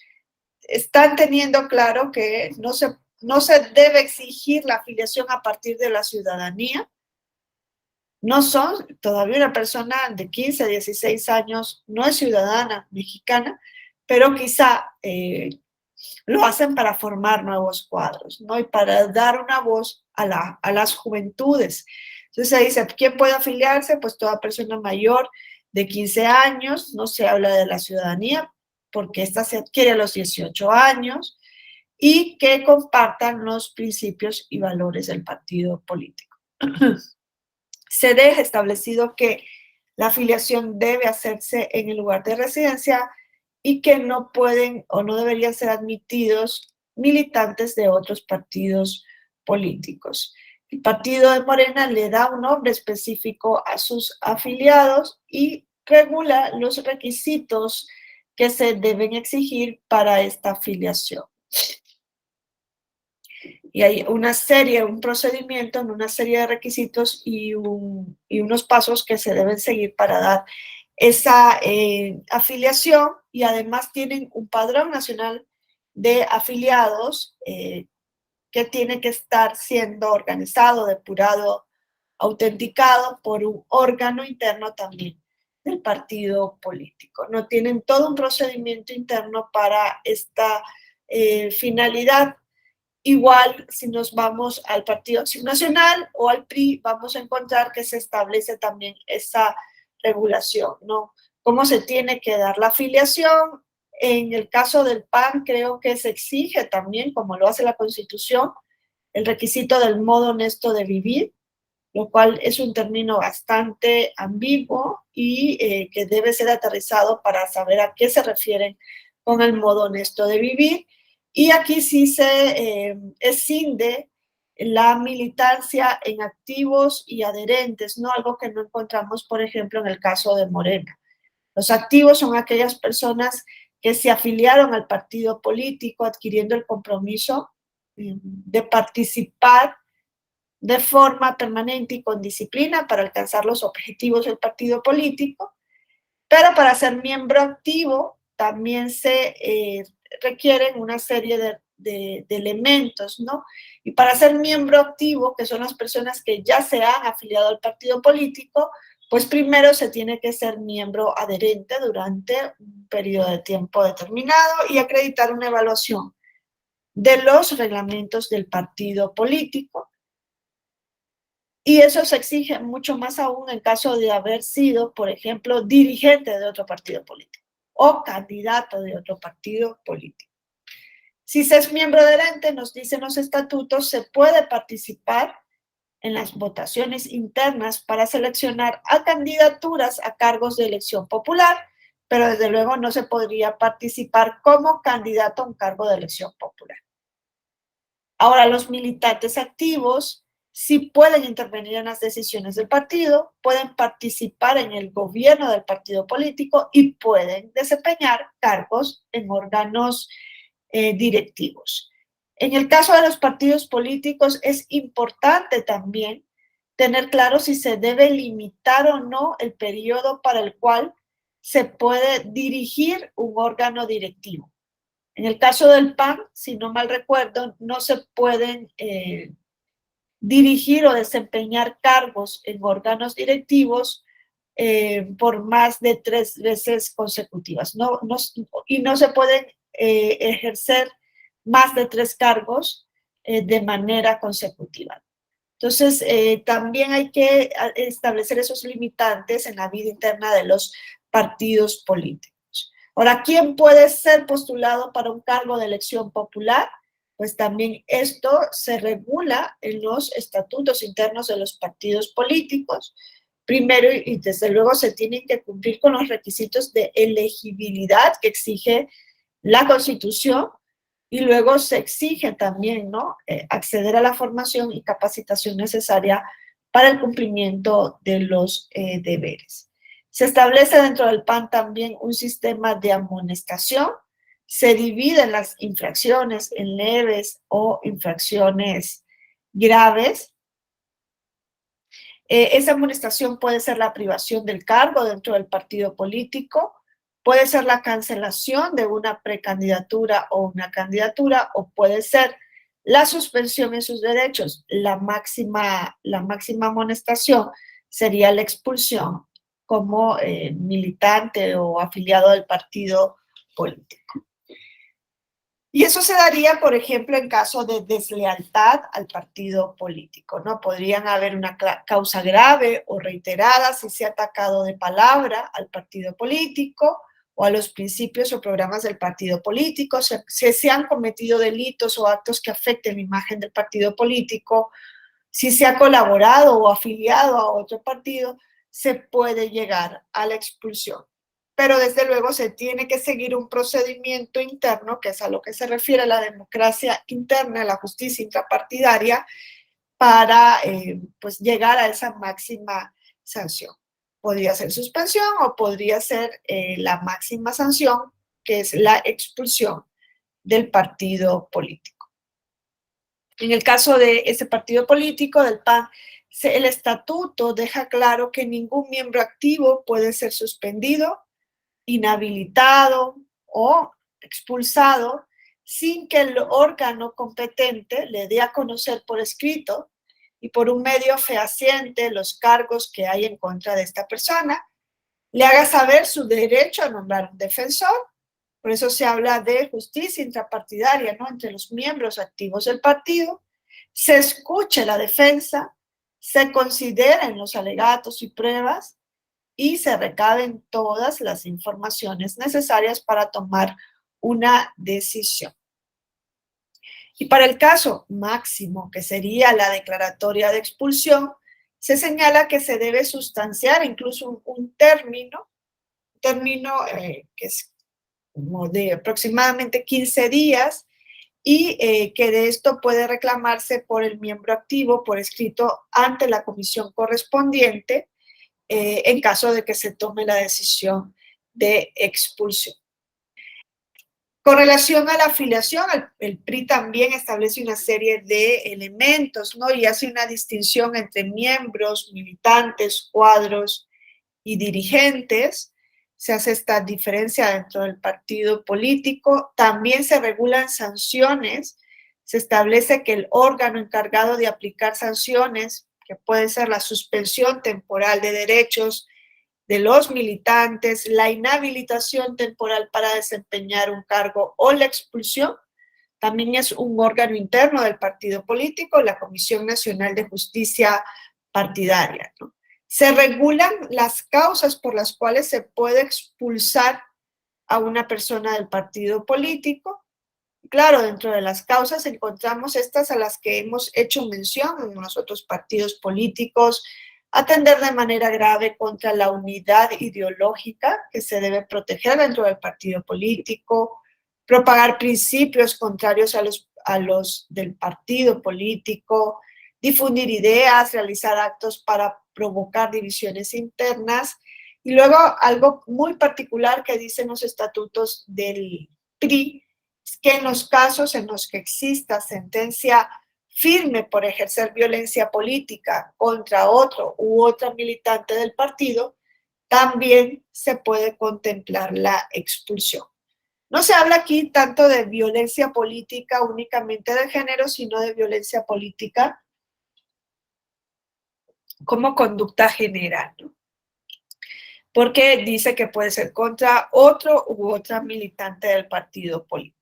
están teniendo claro que no se debe exigir la afiliación a partir de la ciudadanía. No son, todavía una persona de 15, 16 años no es ciudadana mexicana, pero quizá lo hacen para formar nuevos cuadros, ¿no? Y para dar una voz a las juventudes. Entonces se dice, ¿quién puede afiliarse? Pues toda persona mayor de 15 años, no se habla de la ciudadanía, porque esta se adquiere a los 18 años, y que compartan los principios y valores del partido político. Se deja establecido que la afiliación debe hacerse en el lugar de residencia y que no pueden o no deberían ser admitidos militantes de otros partidos políticos. El partido de Morena le da un nombre específico a sus afiliados y regula los requisitos que se deben exigir para esta afiliación. Y hay un procedimiento, una serie de requisitos y unos pasos que se deben seguir para dar esa afiliación, y además tienen un padrón nacional de afiliados que tiene que estar siendo organizado, depurado, autenticado por un órgano interno también del partido político. No tienen todo un procedimiento interno para esta finalidad. Igual, si nos vamos al Partido Acción Nacional o al PRI, vamos a encontrar que se establece también esa regulación, ¿no? Cómo se tiene que dar la afiliación. En el caso del PAN, creo que se exige también, como lo hace la Constitución, el requisito del modo honesto de vivir, lo cual es un término bastante ambiguo y que debe ser aterrizado para saber a qué se refieren con el modo honesto de vivir. Y aquí sí se escinde la militancia en activos y adherentes, ¿no? Algo que no encontramos, por ejemplo, en el caso de Morena. Los activos son aquellas personas que se afiliaron al partido político adquiriendo el compromiso de participar de forma permanente y con disciplina para alcanzar los objetivos del partido político, pero para ser miembro activo también se requieren una serie de elementos, ¿no? Y para ser miembro activo, que son las personas que ya se han afiliado al partido político, pues primero se tiene que ser miembro adherente durante un periodo de tiempo determinado y acreditar una evaluación de los reglamentos del partido político. Y eso se exige mucho más aún en caso de haber sido, por ejemplo, dirigente de otro partido político o candidato de otro partido político. Si se es miembro adherente, nos dicen los estatutos, se puede participar en las votaciones internas para seleccionar a candidaturas a cargos de elección popular, pero desde luego no se podría participar como candidato a un cargo de elección popular. Ahora, los militantes activos sí pueden intervenir en las decisiones del partido, pueden participar en el gobierno del partido político y pueden desempeñar cargos en órganos directivos. En el caso de los partidos políticos es importante también tener claro si se debe limitar o no el periodo para el cual se puede dirigir un órgano directivo. En el caso del PAN, si no mal recuerdo, no se pueden dirigir o desempeñar cargos en órganos directivos por más de 3 veces consecutivas. Y no se pueden ejercer más de 3 cargos de manera consecutiva. Entonces, también hay que establecer esos limitantes en la vida interna de los partidos políticos. Ahora, ¿quién puede ser postulado para un cargo de elección popular? Pues también esto se regula en los estatutos internos de los partidos políticos. Primero, y desde luego se tienen que cumplir con los requisitos de elegibilidad que exige la Constitución, y luego se exige también, ¿no? Acceder a la formación y capacitación necesaria para el cumplimiento de los deberes. Se establece dentro del PAN también un sistema de amonestación. Se dividen las infracciones en leves o infracciones graves. Esa amonestación puede ser la privación del cargo dentro del partido político, puede ser la cancelación de una precandidatura o una candidatura, o puede ser la suspensión en sus derechos. La máxima amonestación sería la expulsión como militante o afiliado del partido político. Y eso se daría, por ejemplo, en caso de deslealtad al partido político, ¿no? Podrían haber una causa grave o reiterada si se ha atacado de palabra al partido político o a los principios o programas del partido político, si se han cometido delitos o actos que afecten la imagen del partido político, si se ha colaborado o afiliado a otro partido, se puede llegar a la expulsión. Pero desde luego se tiene que seguir un procedimiento interno, que es a lo que se refiere la democracia interna, la justicia intrapartidaria, para pues llegar a esa máxima sanción. Podría ser suspensión o podría ser la máxima sanción, que es la expulsión del partido político. En el caso de ese partido político, del PAN, el estatuto deja claro que ningún miembro activo puede ser suspendido, inhabilitado o expulsado sin que el órgano competente le dé a conocer por escrito y por un medio fehaciente los cargos que hay en contra de esta persona, le haga saber su derecho a nombrar un defensor. Por eso se habla de justicia intrapartidaria, ¿no? Entre los miembros activos del partido, se escuche la defensa, se consideren los alegatos y pruebas y se recaben todas las informaciones necesarias para tomar una decisión. Y para el caso máximo, que sería la declaratoria de expulsión, se señala que se debe sustanciar incluso un término que es como de aproximadamente 15 días, y que de esto puede reclamarse por el miembro activo por escrito ante la comisión correspondiente en caso de que se tome la decisión de expulsión. Con relación a la afiliación, el PRI también establece una serie de elementos, ¿no? Y hace una distinción entre miembros, militantes, cuadros y dirigentes. Se hace esta diferencia dentro del partido político. También se regulan sanciones. Se establece que el órgano encargado de aplicar sanciones, que puede ser la suspensión temporal de derechos de los militantes, la inhabilitación temporal para desempeñar un cargo o la expulsión, también es un órgano interno del partido político, la Comisión Nacional de Justicia Partidaria, ¿no? Se regulan las causas por las cuales se puede expulsar a una persona del partido político. Claro, dentro de las causas encontramos estas a las que hemos hecho mención en los otros partidos políticos: atender de manera grave contra la unidad ideológica que se debe proteger dentro del partido político, propagar principios contrarios a los del partido político, difundir ideas, realizar actos para provocar divisiones internas. Y luego algo muy particular que dicen los estatutos del PRI, es que en los casos en los que exista sentencia firme por ejercer violencia política contra otro u otra militante del partido, también se puede contemplar la expulsión. No se habla aquí tanto de violencia política únicamente de género, sino de violencia política como conducta general, ¿no? Porque dice que puede ser contra otro u otra militante del partido político.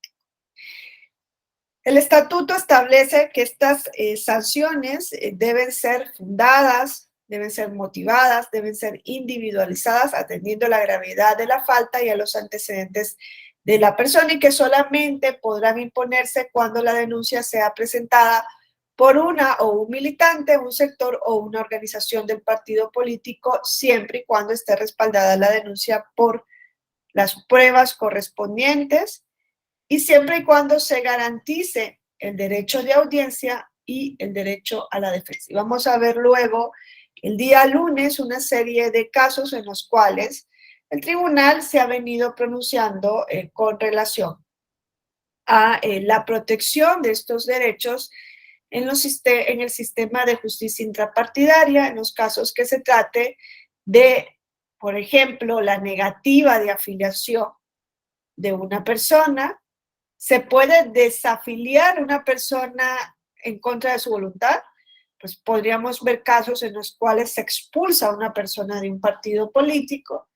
El estatuto establece que estas sanciones deben ser fundadas, deben ser motivadas, deben ser individualizadas, atendiendo a la gravedad de la falta y a los antecedentes de la persona, y que solamente podrán imponerse cuando la denuncia sea presentada por una o un militante, un sector o una organización del partido político, siempre y cuando esté respaldada la denuncia por las pruebas correspondientes y siempre y cuando se garantice el derecho de audiencia y el derecho a la defensa. Y vamos a ver luego, el día lunes, una serie de casos en los cuales el tribunal se ha venido pronunciando con relación a la protección de estos derechos en el sistema de justicia intrapartidaria, en los casos que se trate de, por ejemplo, la negativa de afiliación de una persona. ¿Se puede desafiliar a una persona en contra de su voluntad? Pues podríamos ver casos en los cuales se expulsa a una persona de un partido político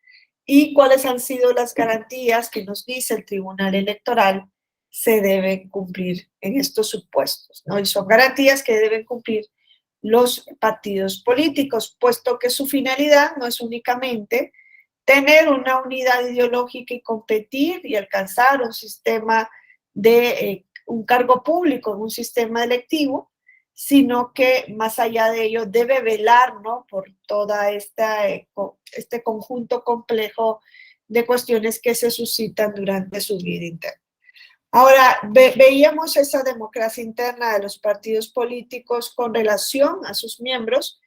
y cuáles han sido las garantías que nos dice el Tribunal Electoral se deben cumplir en estos supuestos, ¿no? Y son garantías que deben cumplir los partidos políticos, puesto que su finalidad no es únicamente tener una unidad ideológica y competir y alcanzar un sistema de un cargo público en un sistema electivo, sino que más allá de ello debe velar, ¿no?, por toda este conjunto complejo de cuestiones que se suscitan durante su vida interna. Ahora, veíamos esa democracia interna de los partidos políticos con relación a sus miembros,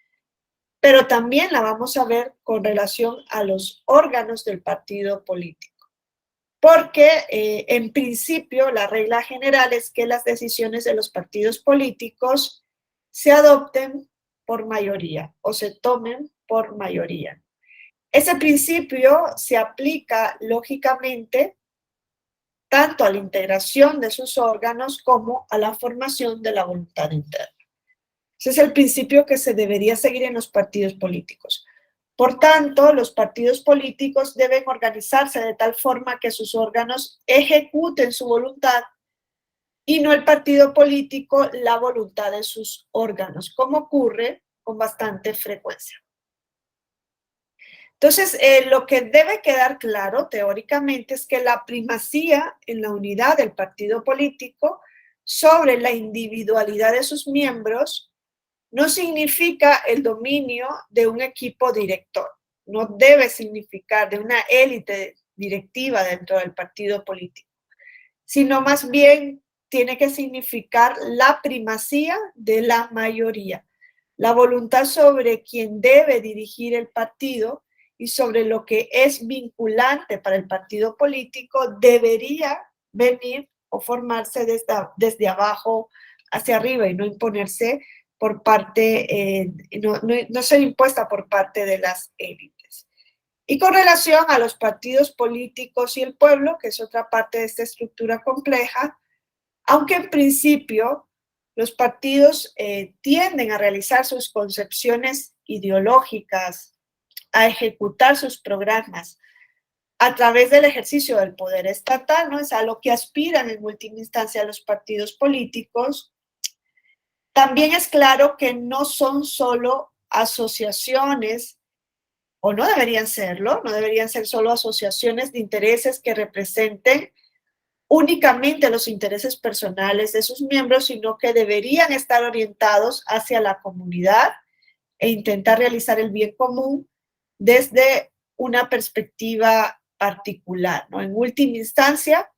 pero también la vamos a ver con relación a los órganos del partido político. Porque en principio la regla general es que las decisiones de los partidos políticos se adopten por mayoría o se tomen por mayoría. Ese principio se aplica lógicamente tanto a la integración de sus órganos como a la formación de la voluntad interna. Ese es el principio que se debería seguir en los partidos políticos. Por tanto, los partidos políticos deben organizarse de tal forma que sus órganos ejecuten su voluntad y no el partido político la voluntad de sus órganos, como ocurre con bastante frecuencia. Entonces, lo que debe quedar claro teóricamente es que la primacía en la unidad del partido político sobre la individualidad de sus miembros no significa el dominio de un equipo director, no debe significar de una élite directiva dentro del partido político, sino más bien tiene que significar la primacía de la mayoría, la voluntad sobre quien debe dirigir el partido y sobre lo que es vinculante para el partido político debería venir o formarse desde abajo hacia arriba y no imponerse por parte, no ser impuesta por parte de las élites. Y con relación a los partidos políticos y el pueblo, que es otra parte de esta estructura compleja, aunque en principio los partidos tienden a realizar sus concepciones ideológicas, a ejecutar sus programas a través del ejercicio del poder estatal, ¿no? Es a lo que aspiran en última instancia los partidos políticos. También es claro que no son solo asociaciones, o no deberían serlo, no deberían ser solo asociaciones de intereses que representen únicamente los intereses personales de sus miembros, sino que deberían estar orientados hacia la comunidad e intentar realizar el bien común desde una perspectiva particular, ¿no? En última instancia,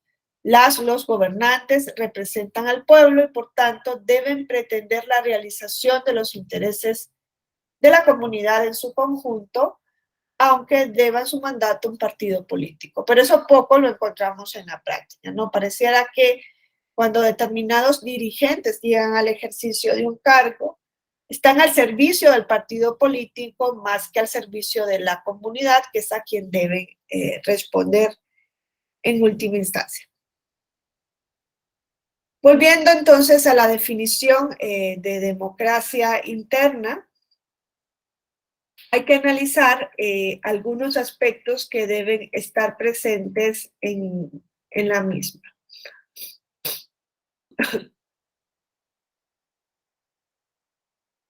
los gobernantes representan al pueblo y por tanto deben pretender la realización de los intereses de la comunidad en su conjunto, aunque deba su mandato a un partido político. Pero eso poco lo encontramos en la práctica, ¿no? Pareciera que cuando determinados dirigentes llegan al ejercicio de un cargo, están al servicio del partido político más que al servicio de la comunidad, que es a quien deben responder en última instancia. Volviendo entonces a la definición de democracia interna, hay que analizar algunos aspectos que deben estar presentes en la misma.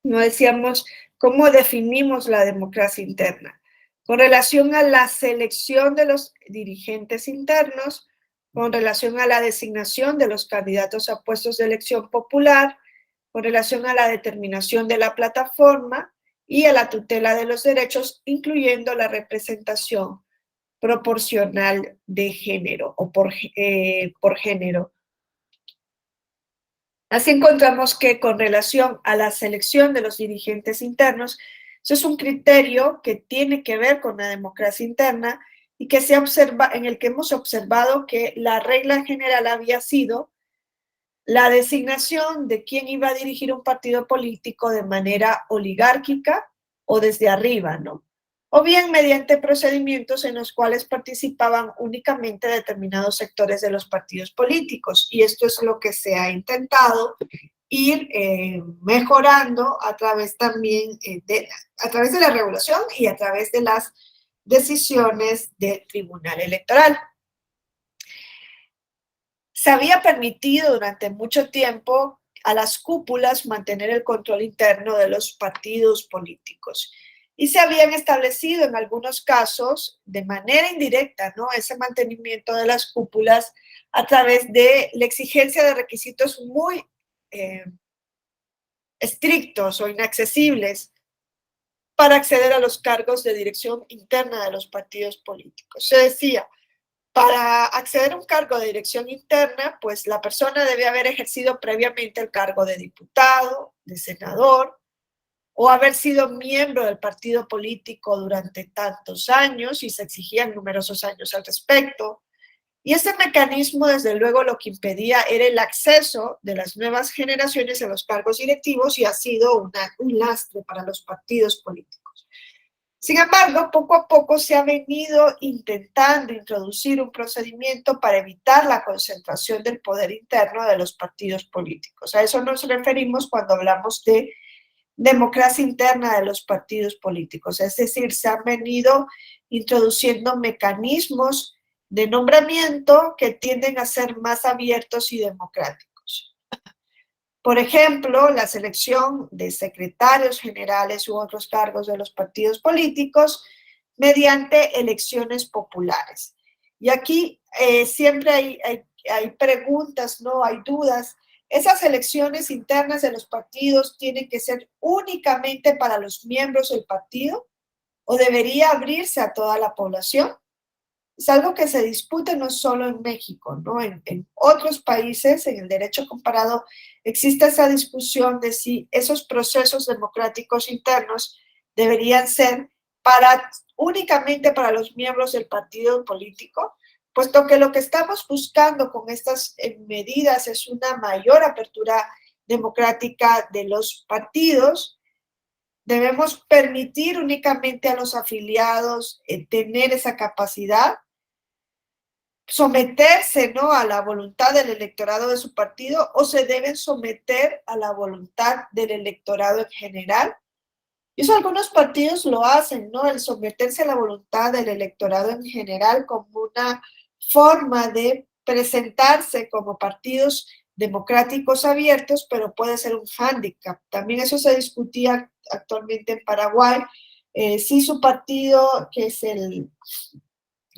No decíamos cómo definimos la democracia interna. Con relación a la selección de los dirigentes internos, con relación a la designación de los candidatos a puestos de elección popular, con relación a la determinación de la plataforma y a la tutela de los derechos, incluyendo la representación proporcional de género o por género. Así encontramos que con relación a la selección de los dirigentes internos, eso es un criterio que tiene que ver con la democracia interna y que se observa, en el que hemos observado que la regla general había sido la designación de quién iba a dirigir un partido político de manera oligárquica o desde arriba, ¿no? O bien mediante procedimientos en los cuales participaban únicamente determinados sectores de los partidos políticos. Y esto es lo que se ha intentado ir mejorando a través también a través de la regulación y a través de las decisiones del Tribunal Electoral. Se había permitido durante mucho tiempo a las cúpulas mantener el control interno de los partidos políticos y se habían establecido en algunos casos de manera indirecta, ¿no? Ese mantenimiento de las cúpulas a través de la exigencia de requisitos muy estrictos o inaccesibles para acceder a los cargos de dirección interna de los partidos políticos. Se decía, para acceder a un cargo de dirección interna, pues la persona debe haber ejercido previamente el cargo de diputado, de senador, o haber sido miembro del partido político durante tantos años, y se exigían numerosos años al respecto. Y ese mecanismo, desde luego, lo que impedía era el acceso de las nuevas generaciones a los cargos directivos y ha sido un lastre para los partidos políticos. Sin embargo, poco a poco se ha venido intentando introducir un procedimiento para evitar la concentración del poder interno de los partidos políticos. A eso nos referimos cuando hablamos de democracia interna de los partidos políticos. Es decir, se han venido introduciendo mecanismos de nombramiento que tienden a ser más abiertos y democráticos. Por ejemplo, la selección de secretarios generales u otros cargos de los partidos políticos mediante elecciones populares. Y aquí siempre hay preguntas, ¿no? Hay dudas. ¿Esas elecciones internas de los partidos tienen que ser únicamente para los miembros del partido o debería abrirse a toda la población? Es algo que se discute no solo en México, ¿no? En otros países, en el derecho comparado, existe esa discusión de si esos procesos democráticos internos deberían ser únicamente para los miembros del partido político, puesto que lo que estamos buscando con estas medidas es una mayor apertura democrática de los partidos, debemos permitir únicamente a los afiliados tener esa capacidad, someterse, ¿no?, a la voluntad del electorado de su partido, o se deben someter a la voluntad del electorado en general. Y eso algunos partidos lo hacen, ¿no? El someterse a la voluntad del electorado en general como una forma de presentarse como partidos democráticos abiertos, pero puede ser un hándicap. También eso se discutía actualmente en Paraguay. Si su partido, que es el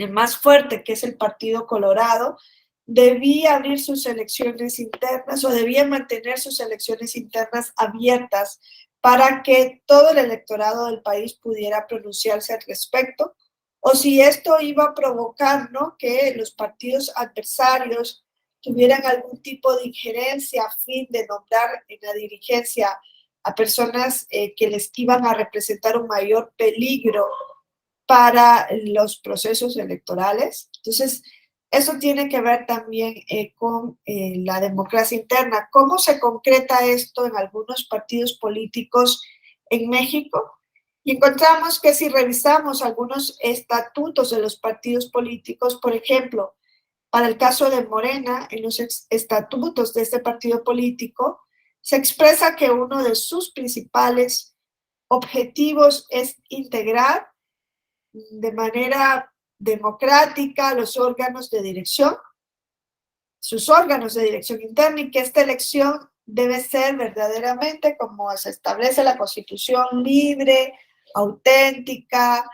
más fuerte, que es el Partido Colorado, debía abrir sus elecciones internas o debía mantener sus elecciones internas abiertas para que todo el electorado del país pudiera pronunciarse al respecto, o si esto iba a provocar, ¿no?, que los partidos adversarios tuvieran algún tipo de injerencia a fin de nombrar en la dirigencia a personas que les iban a representar un mayor peligro para los procesos electorales. Entonces, eso tiene que ver también con la democracia interna. ¿Cómo se concreta esto en algunos partidos políticos en México? Y encontramos que si revisamos algunos estatutos de los partidos políticos, por ejemplo, para el caso de Morena, en los estatutos de este partido político, se expresa que uno de sus principales objetivos es integrar de manera democrática los órganos de dirección, sus órganos de dirección interna, y que esta elección debe ser verdaderamente, como se establece la Constitución, libre, auténtica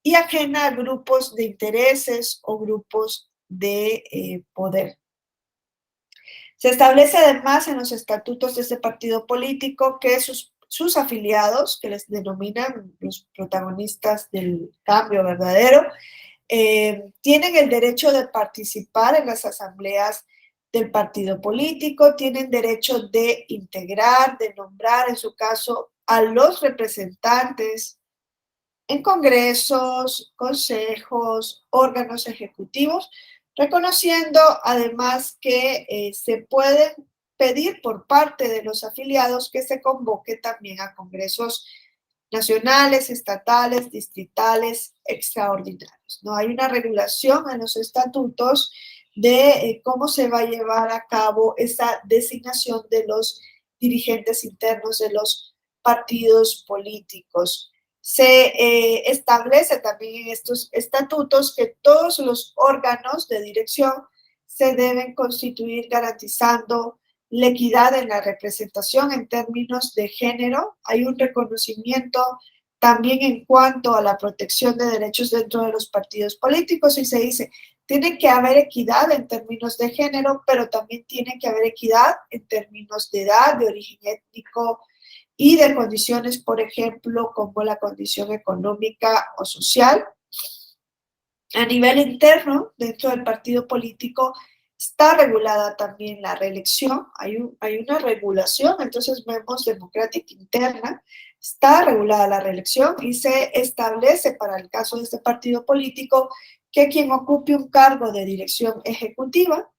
y ajena a grupos de intereses o grupos de poder. Se establece además en los estatutos de este partido político que sus afiliados, que les denominan los protagonistas del cambio verdadero, tienen el derecho de participar en las asambleas del partido político, tienen derecho de integrar, de nombrar, en su caso, a los representantes en congresos, consejos, órganos ejecutivos, reconociendo además que se pueden pedir por parte de los afiliados que se convoque también a congresos nacionales, estatales, distritales, extraordinarios. No hay una regulación en los estatutos de cómo se va a llevar a cabo esa designación de los dirigentes internos de los partidos políticos. Se establece también en estos estatutos que todos los órganos de dirección se deben constituir garantizando la equidad en la representación en términos de género. Hay un reconocimiento también en cuanto a la protección de derechos dentro de los partidos políticos, y se dice, tiene que haber equidad en términos de género, pero también tiene que haber equidad en términos de edad, de origen étnico y de condiciones, por ejemplo, como la condición económica o social. A nivel interno, dentro del partido político, está regulada también la reelección, hay una regulación, entonces vemos democrática interna, está regulada la reelección y se establece para el caso de este partido político que quien ocupe un cargo de dirección ejecutiva,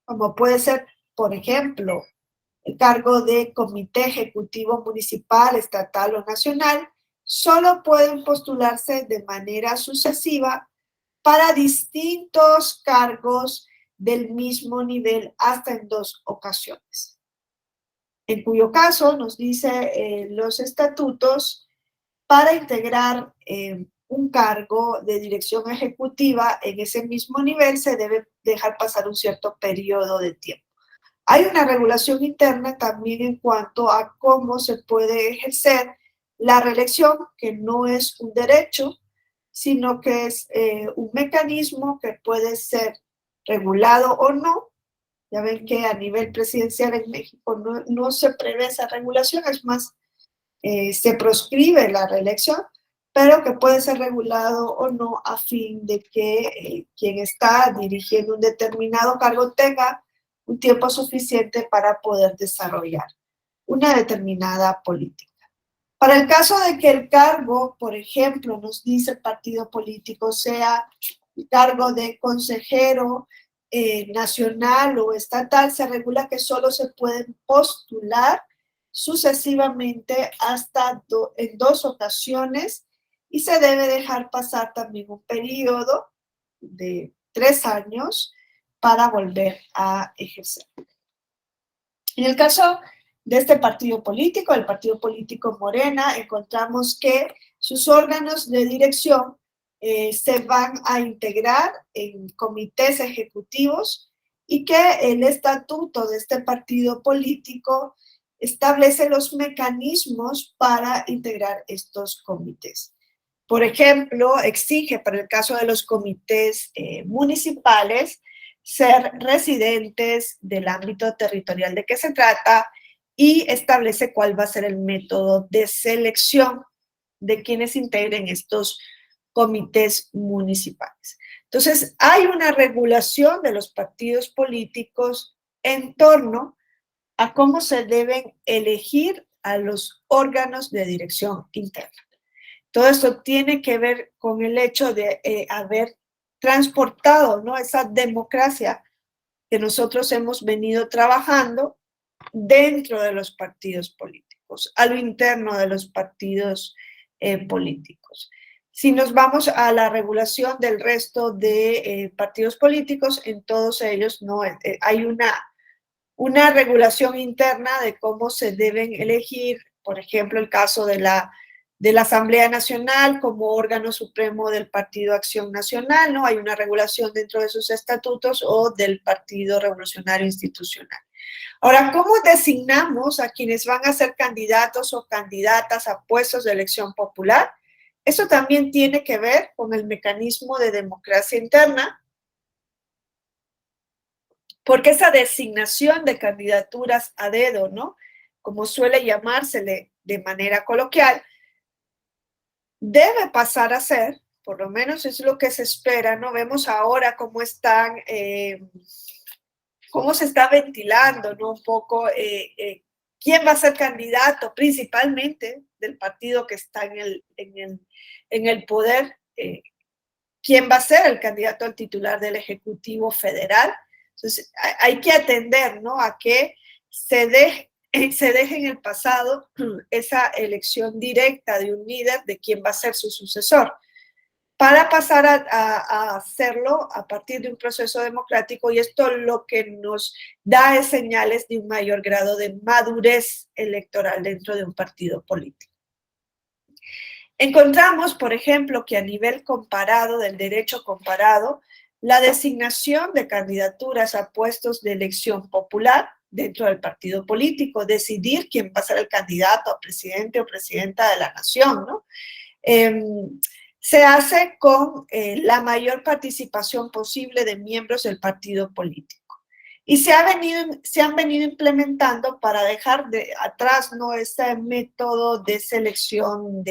como puede ser, por ejemplo, el cargo de comité ejecutivo municipal, estatal o nacional, solo pueden postularse de manera sucesiva para distintos cargos del mismo nivel hasta en 2 ocasiones. En cuyo caso, nos dice los estatutos, para integrar un cargo de dirección ejecutiva en ese mismo nivel se debe dejar pasar un cierto periodo de tiempo. Hay una regulación interna también en cuanto a cómo se puede ejercer la reelección, que no es un derecho, sino que es un mecanismo que puede ser regulado o no. Ya ven que a nivel presidencial en México no se prevé esa regulación, es más, se proscribe la reelección, pero que puede ser regulado o no a fin de que quien está dirigiendo un determinado cargo tenga un tiempo suficiente para poder desarrollar una determinada política. Para el caso de que el cargo, por ejemplo, nos dice el partido político, sea cargo de consejero nacional o estatal, se regula que solo se pueden postular sucesivamente hasta en 2 ocasiones y se debe dejar pasar también un periodo de 3 años para volver a ejercer. En el caso de este partido político, el partido político Morena, encontramos que sus órganos de dirección se van a integrar en comités ejecutivos y que el estatuto de este partido político establece los mecanismos para integrar estos comités. Por ejemplo, exige para el caso de los comités municipales ser residentes del ámbito territorial de que se trata y establece cuál va a ser el método de selección de quienes integren estos comités municipales. Entonces, hay una regulación de los partidos políticos en torno a cómo se deben elegir a los órganos de dirección interna. Todo esto tiene que ver con el hecho de haber transportado, ¿no?, esa democracia que nosotros hemos venido trabajando dentro de los partidos políticos, a lo interno de los partidos políticos. Si nos vamos a la regulación del resto de partidos políticos, en todos ellos no hay una regulación interna de cómo se deben elegir, por ejemplo, el caso de la Asamblea Nacional como órgano supremo del Partido Acción Nacional, ¿no? Hay una regulación dentro de sus estatutos o del Partido Revolucionario Institucional. Ahora, ¿cómo designamos a quienes van a ser candidatos o candidatas a puestos de elección popular? Eso también tiene que ver con el mecanismo de democracia interna, porque esa designación de candidaturas a dedo, ¿no?, como suele llamársele de manera coloquial, debe pasar a ser, por lo menos es lo que se espera, ¿no? Vemos ahora cómo cómo se está ventilando, ¿no?, un poco quién va a ser candidato, principalmente del partido que está en el poder, quién va a ser el candidato al titular del Ejecutivo Federal. Entonces, hay que atender, ¿no?, a que se deje en el pasado esa elección directa de un líder de quién va a ser su sucesor, para pasar a hacerlo a partir de un proceso democrático, y esto lo que nos da es señales de un mayor grado de madurez electoral dentro de un partido político. Encontramos, por ejemplo, que a nivel comparado, del derecho comparado, la designación de candidaturas a puestos de elección popular dentro del partido político, decidir quién va a ser el candidato a presidente o presidenta de la nación, ¿no? Se hace con la mayor participación posible de miembros del partido político. Y se han venido implementando para dejar atrás, ¿no?, ese método de selección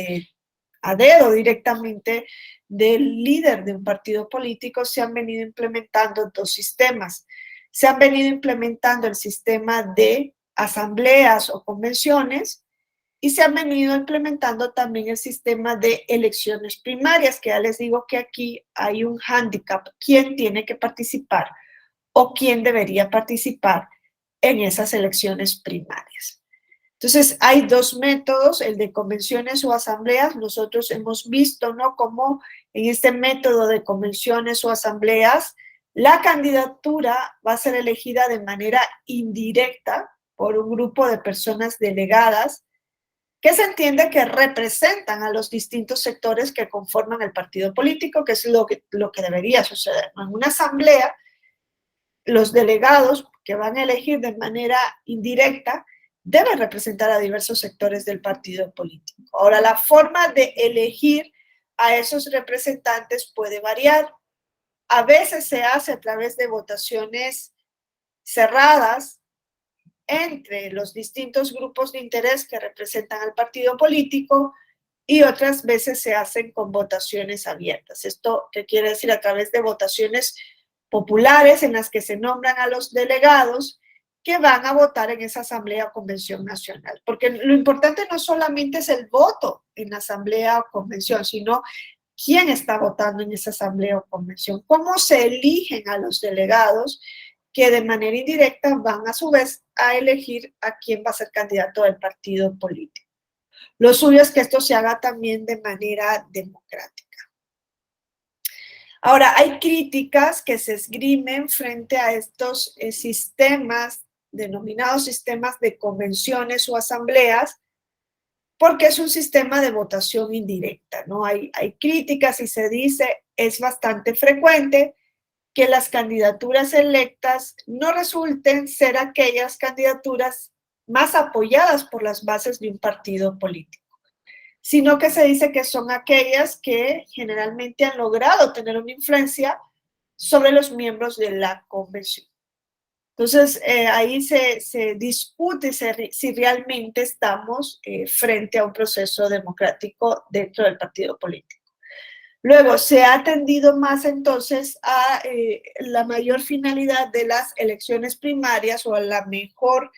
a dedo directamente del líder de un partido político. Se han venido implementando 2 sistemas. Se han venido implementando el sistema de asambleas o convenciones, y se han venido implementando también el sistema de elecciones primarias, que ya les digo que aquí hay un hándicap: quién tiene que participar o quién debería participar en esas elecciones primarias. Entonces, hay 2 métodos, el de convenciones o asambleas. Nosotros hemos visto, ¿no?, cómo en este método de convenciones o asambleas la candidatura va a ser elegida de manera indirecta por un grupo de personas delegadas que se entiende que representan a los distintos sectores que conforman el partido político, que es lo que debería suceder, ¿no? En una asamblea, los delegados que van a elegir de manera indirecta deben representar a diversos sectores del partido político. Ahora, la forma de elegir a esos representantes puede variar. A veces se hace a través de votaciones cerradas entre los distintos grupos de interés que representan al partido político, y otras veces se hacen con votaciones abiertas. ¿Esto qué quiere decir? A través de votaciones populares en las que se nombran a los delegados que van a votar en esa asamblea o convención nacional. Porque lo importante no solamente es el voto en asamblea o convención, sino quién está votando en esa asamblea o convención, cómo se eligen a los delegados que de manera indirecta van a su vez a elegir a quién va a ser candidato del partido político. Lo suyo es que esto se haga también de manera democrática. Ahora, hay críticas que se esgrimen frente a estos sistemas, denominados sistemas de convenciones o asambleas, porque es un sistema de votación indirecta, ¿no? Hay críticas y se dice, es bastante frecuente que las candidaturas electas no resulten ser aquellas candidaturas más apoyadas por las bases de un partido político, sino que se dice que son aquellas que generalmente han logrado tener una influencia sobre los miembros de la convención. Entonces, ahí se discute si realmente estamos frente a un proceso democrático dentro del partido político. Luego, se ha atendido más entonces a la mayor finalidad de las elecciones primarias o a la mejor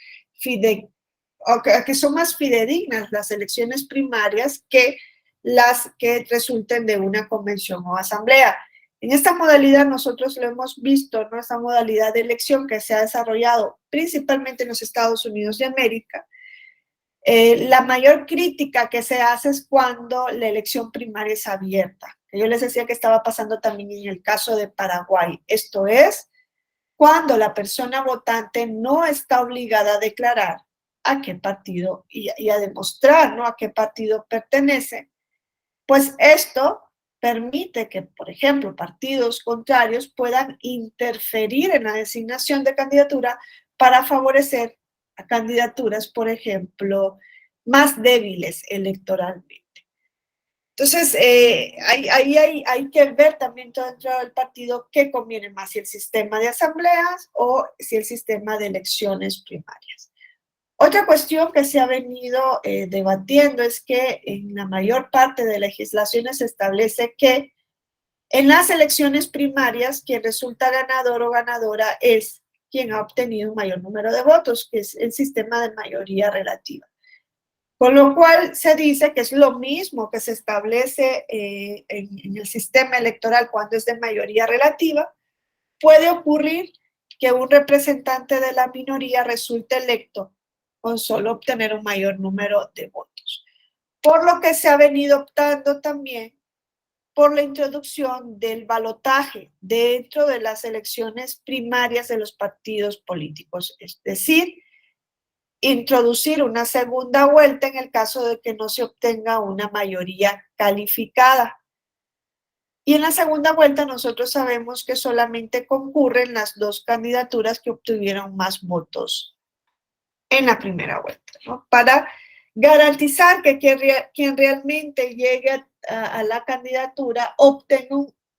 a que son más fidedignas las elecciones primarias que las que resulten de una convención o asamblea. En esta modalidad nosotros lo hemos visto, ¿no? Esta modalidad de elección que se ha desarrollado principalmente en los Estados Unidos de América. La mayor crítica que se hace es cuando la elección primaria es abierta. Yo les decía que estaba pasando también en el caso de Paraguay. Esto es, cuando la persona votante no está obligada a declarar a qué partido y a demostrar, ¿no?, a qué partido pertenece, pues esto permite que, por ejemplo, partidos contrarios puedan interferir en la designación de candidatura para favorecer a candidaturas, por ejemplo, más débiles electoralmente. Entonces, hay que ver también dentro del partido qué conviene más, si el sistema de asambleas o si el sistema de elecciones primarias. Otra cuestión que se ha venido debatiendo es que en la mayor parte de legislaciones se establece que en las elecciones primarias quien resulta ganador o ganadora es quien ha obtenido un mayor número de votos, que es el sistema de mayoría relativa. Con lo cual se dice que es lo mismo que se establece en el sistema electoral cuando es de mayoría relativa. Puede ocurrir que un representante de la minoría resulte electo con solo obtener un mayor número de votos. Por lo que se ha venido optando también por la introducción del balotaje dentro de las elecciones primarias de los partidos políticos, es decir, introducir una segunda vuelta en el caso de que no se obtenga una mayoría calificada. Y en la segunda vuelta nosotros sabemos que solamente concurren las dos candidaturas que obtuvieron más votos en la primera vuelta, ¿no? Para garantizar que quien realmente llegue a la candidatura obtenga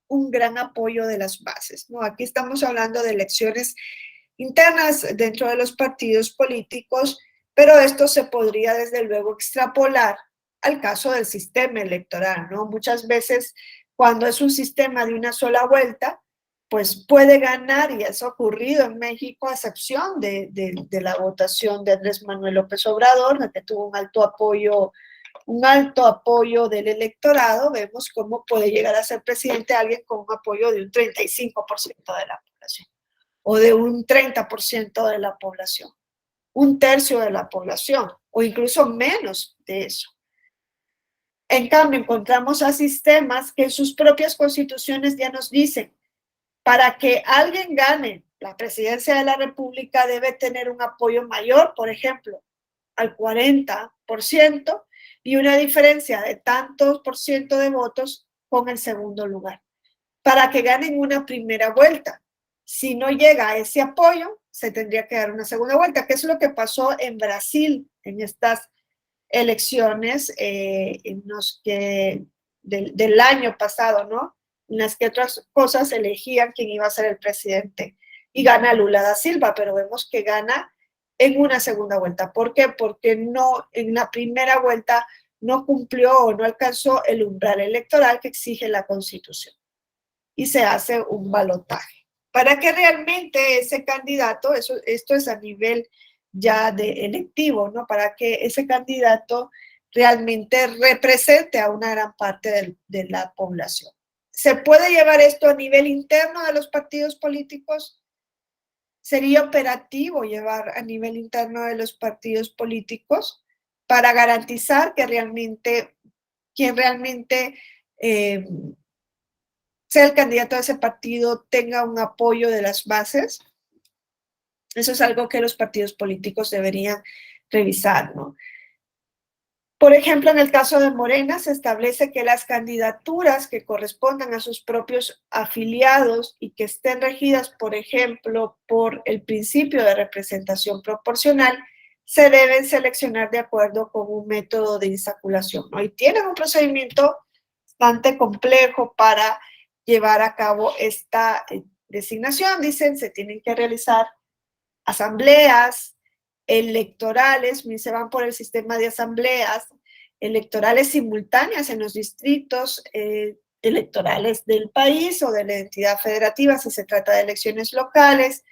un gran apoyo de las bases, ¿no? Aquí estamos hablando de elecciones internas dentro de los partidos políticos, pero esto se podría desde luego extrapolar al caso del sistema electoral, ¿no? Muchas veces cuando es un sistema de una sola vuelta, pues puede ganar, y eso ha ocurrido en México, a excepción de la votación de Andrés Manuel López Obrador, que tuvo un alto apoyo del electorado. Vemos cómo puede llegar a ser presidente alguien con un apoyo de un 35% de la población o de un 30% de la población, un tercio de la población o incluso menos de eso. En cambio, encontramos a sistemas que en sus propias constituciones ya nos dicen, para que alguien gane la presidencia de la República debe tener un apoyo mayor, por ejemplo, al 40% y una diferencia de tantos por ciento de votos con el segundo lugar, para que ganen una primera vuelta. Si no llega a ese apoyo, se tendría que dar una segunda vuelta, que es lo que pasó en Brasil en estas elecciones en los que del año pasado, ¿no? En las que otras cosas elegían quién iba a ser el presidente. Y gana Lula da Silva, pero vemos que gana en una segunda vuelta. ¿Por qué? Porque no, en la primera vuelta no cumplió o no alcanzó el umbral electoral que exige la Constitución. Y se hace un balotaje. Para que realmente ese candidato, esto es a nivel ya de electivo, ¿no? Para que ese candidato realmente represente a una gran parte de la población. ¿Se puede llevar esto a nivel interno de los partidos políticos? ¿Sería operativo llevar a nivel interno de los partidos políticos para garantizar que realmente quien realmente sea el candidato de ese partido tenga un apoyo de las bases? Eso es algo que los partidos políticos deberían revisar, ¿no? Por ejemplo, en el caso de Morena, se establece que las candidaturas que correspondan a sus propios afiliados y que estén regidas, por ejemplo, por el principio de representación proporcional, se deben seleccionar de acuerdo con un método de insaculación, ¿no? Y tienen un procedimiento bastante complejo para llevar a cabo esta designación. Dicen, se tienen que realizar asambleas electorales, se van por el sistema de asambleas electorales simultáneas en los distritos electorales del país o de la entidad federativa, si se trata de elecciones locales,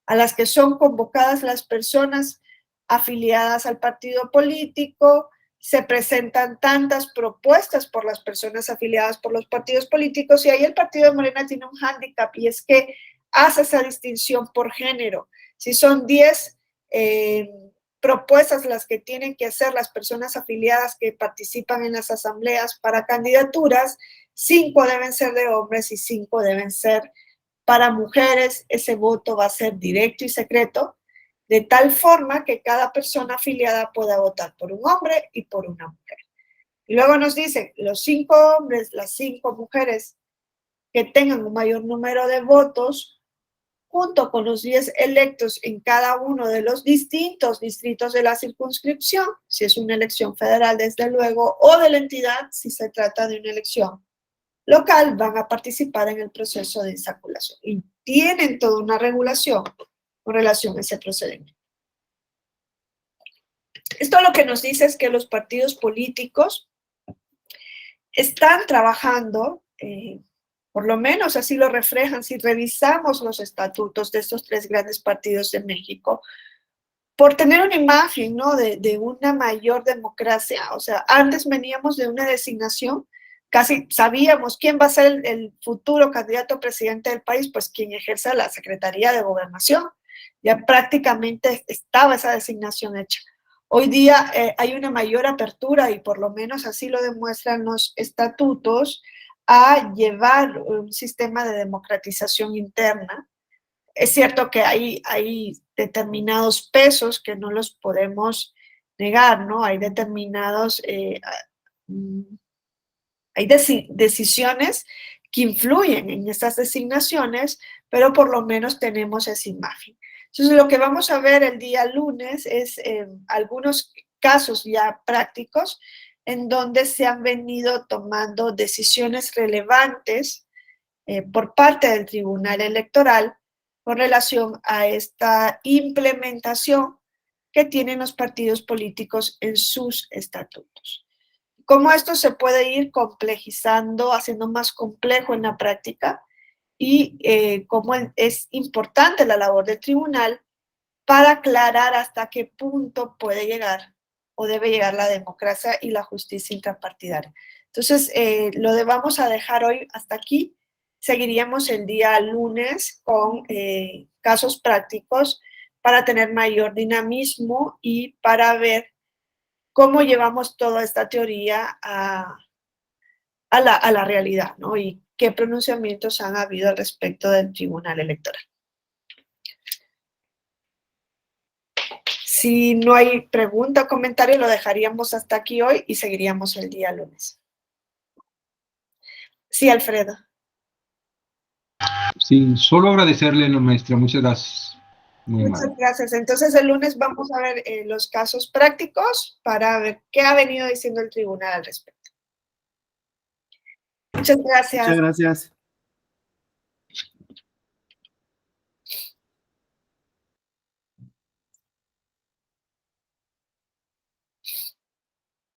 a las que son convocadas las personas afiliadas al partido político. Se presentan tantas propuestas por las personas afiliadas por los partidos políticos, y ahí el partido de Morena tiene un hándicap, y es que hace esa distinción por género. Si son 10 propuestas las que tienen que hacer las personas afiliadas que participan en las asambleas para candidaturas, 5 deben ser de hombres y 5 deben ser para mujeres. Ese voto va a ser directo y secreto, de tal forma que cada persona afiliada pueda votar por un hombre y por una mujer. Y luego nos dicen, los 5 hombres, las 5 mujeres que tengan un mayor número de votos, junto con los 10 electos en cada uno de los distintos distritos de la circunscripción, si es una elección federal, desde luego, o de la entidad, si se trata de una elección local, van a participar en el proceso de insaculación. Y tienen toda una regulación con relación a ese procedimiento. Esto lo que nos dice es que los partidos políticos están trabajando, por lo menos así lo reflejan si revisamos los estatutos de estos 3 grandes partidos de México, por tener una imagen, ¿no?, de una mayor democracia. O sea, antes veníamos de una designación, casi sabíamos quién va a ser el futuro candidato a presidente del país, pues quien ejerza la Secretaría de Gobernación. Ya prácticamente estaba esa designación hecha. Hoy día hay una mayor apertura, y por lo menos así lo demuestran los estatutos, a llevar un sistema de democratización interna. Es cierto que hay determinados pesos que no los podemos negar, ¿no? Hay determinados, hay decisiones que influyen en estas designaciones, pero por lo menos tenemos esa imagen. Entonces, lo que vamos a ver el día lunes es algunos casos ya prácticos en donde se han venido tomando decisiones relevantes por parte del Tribunal Electoral con relación a esta implementación que tienen los partidos políticos en sus estatutos. Cómo esto se puede ir complejizando, haciendo más complejo en la práctica, y cómo es importante la labor del tribunal para aclarar hasta qué punto puede llegar o debe llegar la democracia y la justicia intrapartidaria. Entonces, lo vamos a dejar hoy hasta aquí. Seguiríamos el día lunes con casos prácticos para tener mayor dinamismo y para ver cómo llevamos toda esta teoría a la realidad, ¿no? Y qué pronunciamientos han habido al respecto del Tribunal Electoral. Si no hay pregunta o comentario, lo dejaríamos hasta aquí hoy y seguiríamos el día lunes. Sí, Alfredo. Sí, solo agradecerle, maestra. Muchas gracias. Muchas gracias. Entonces, el lunes vamos a ver los casos prácticos para ver qué ha venido diciendo el tribunal al respecto. Muchas gracias. Muchas gracias.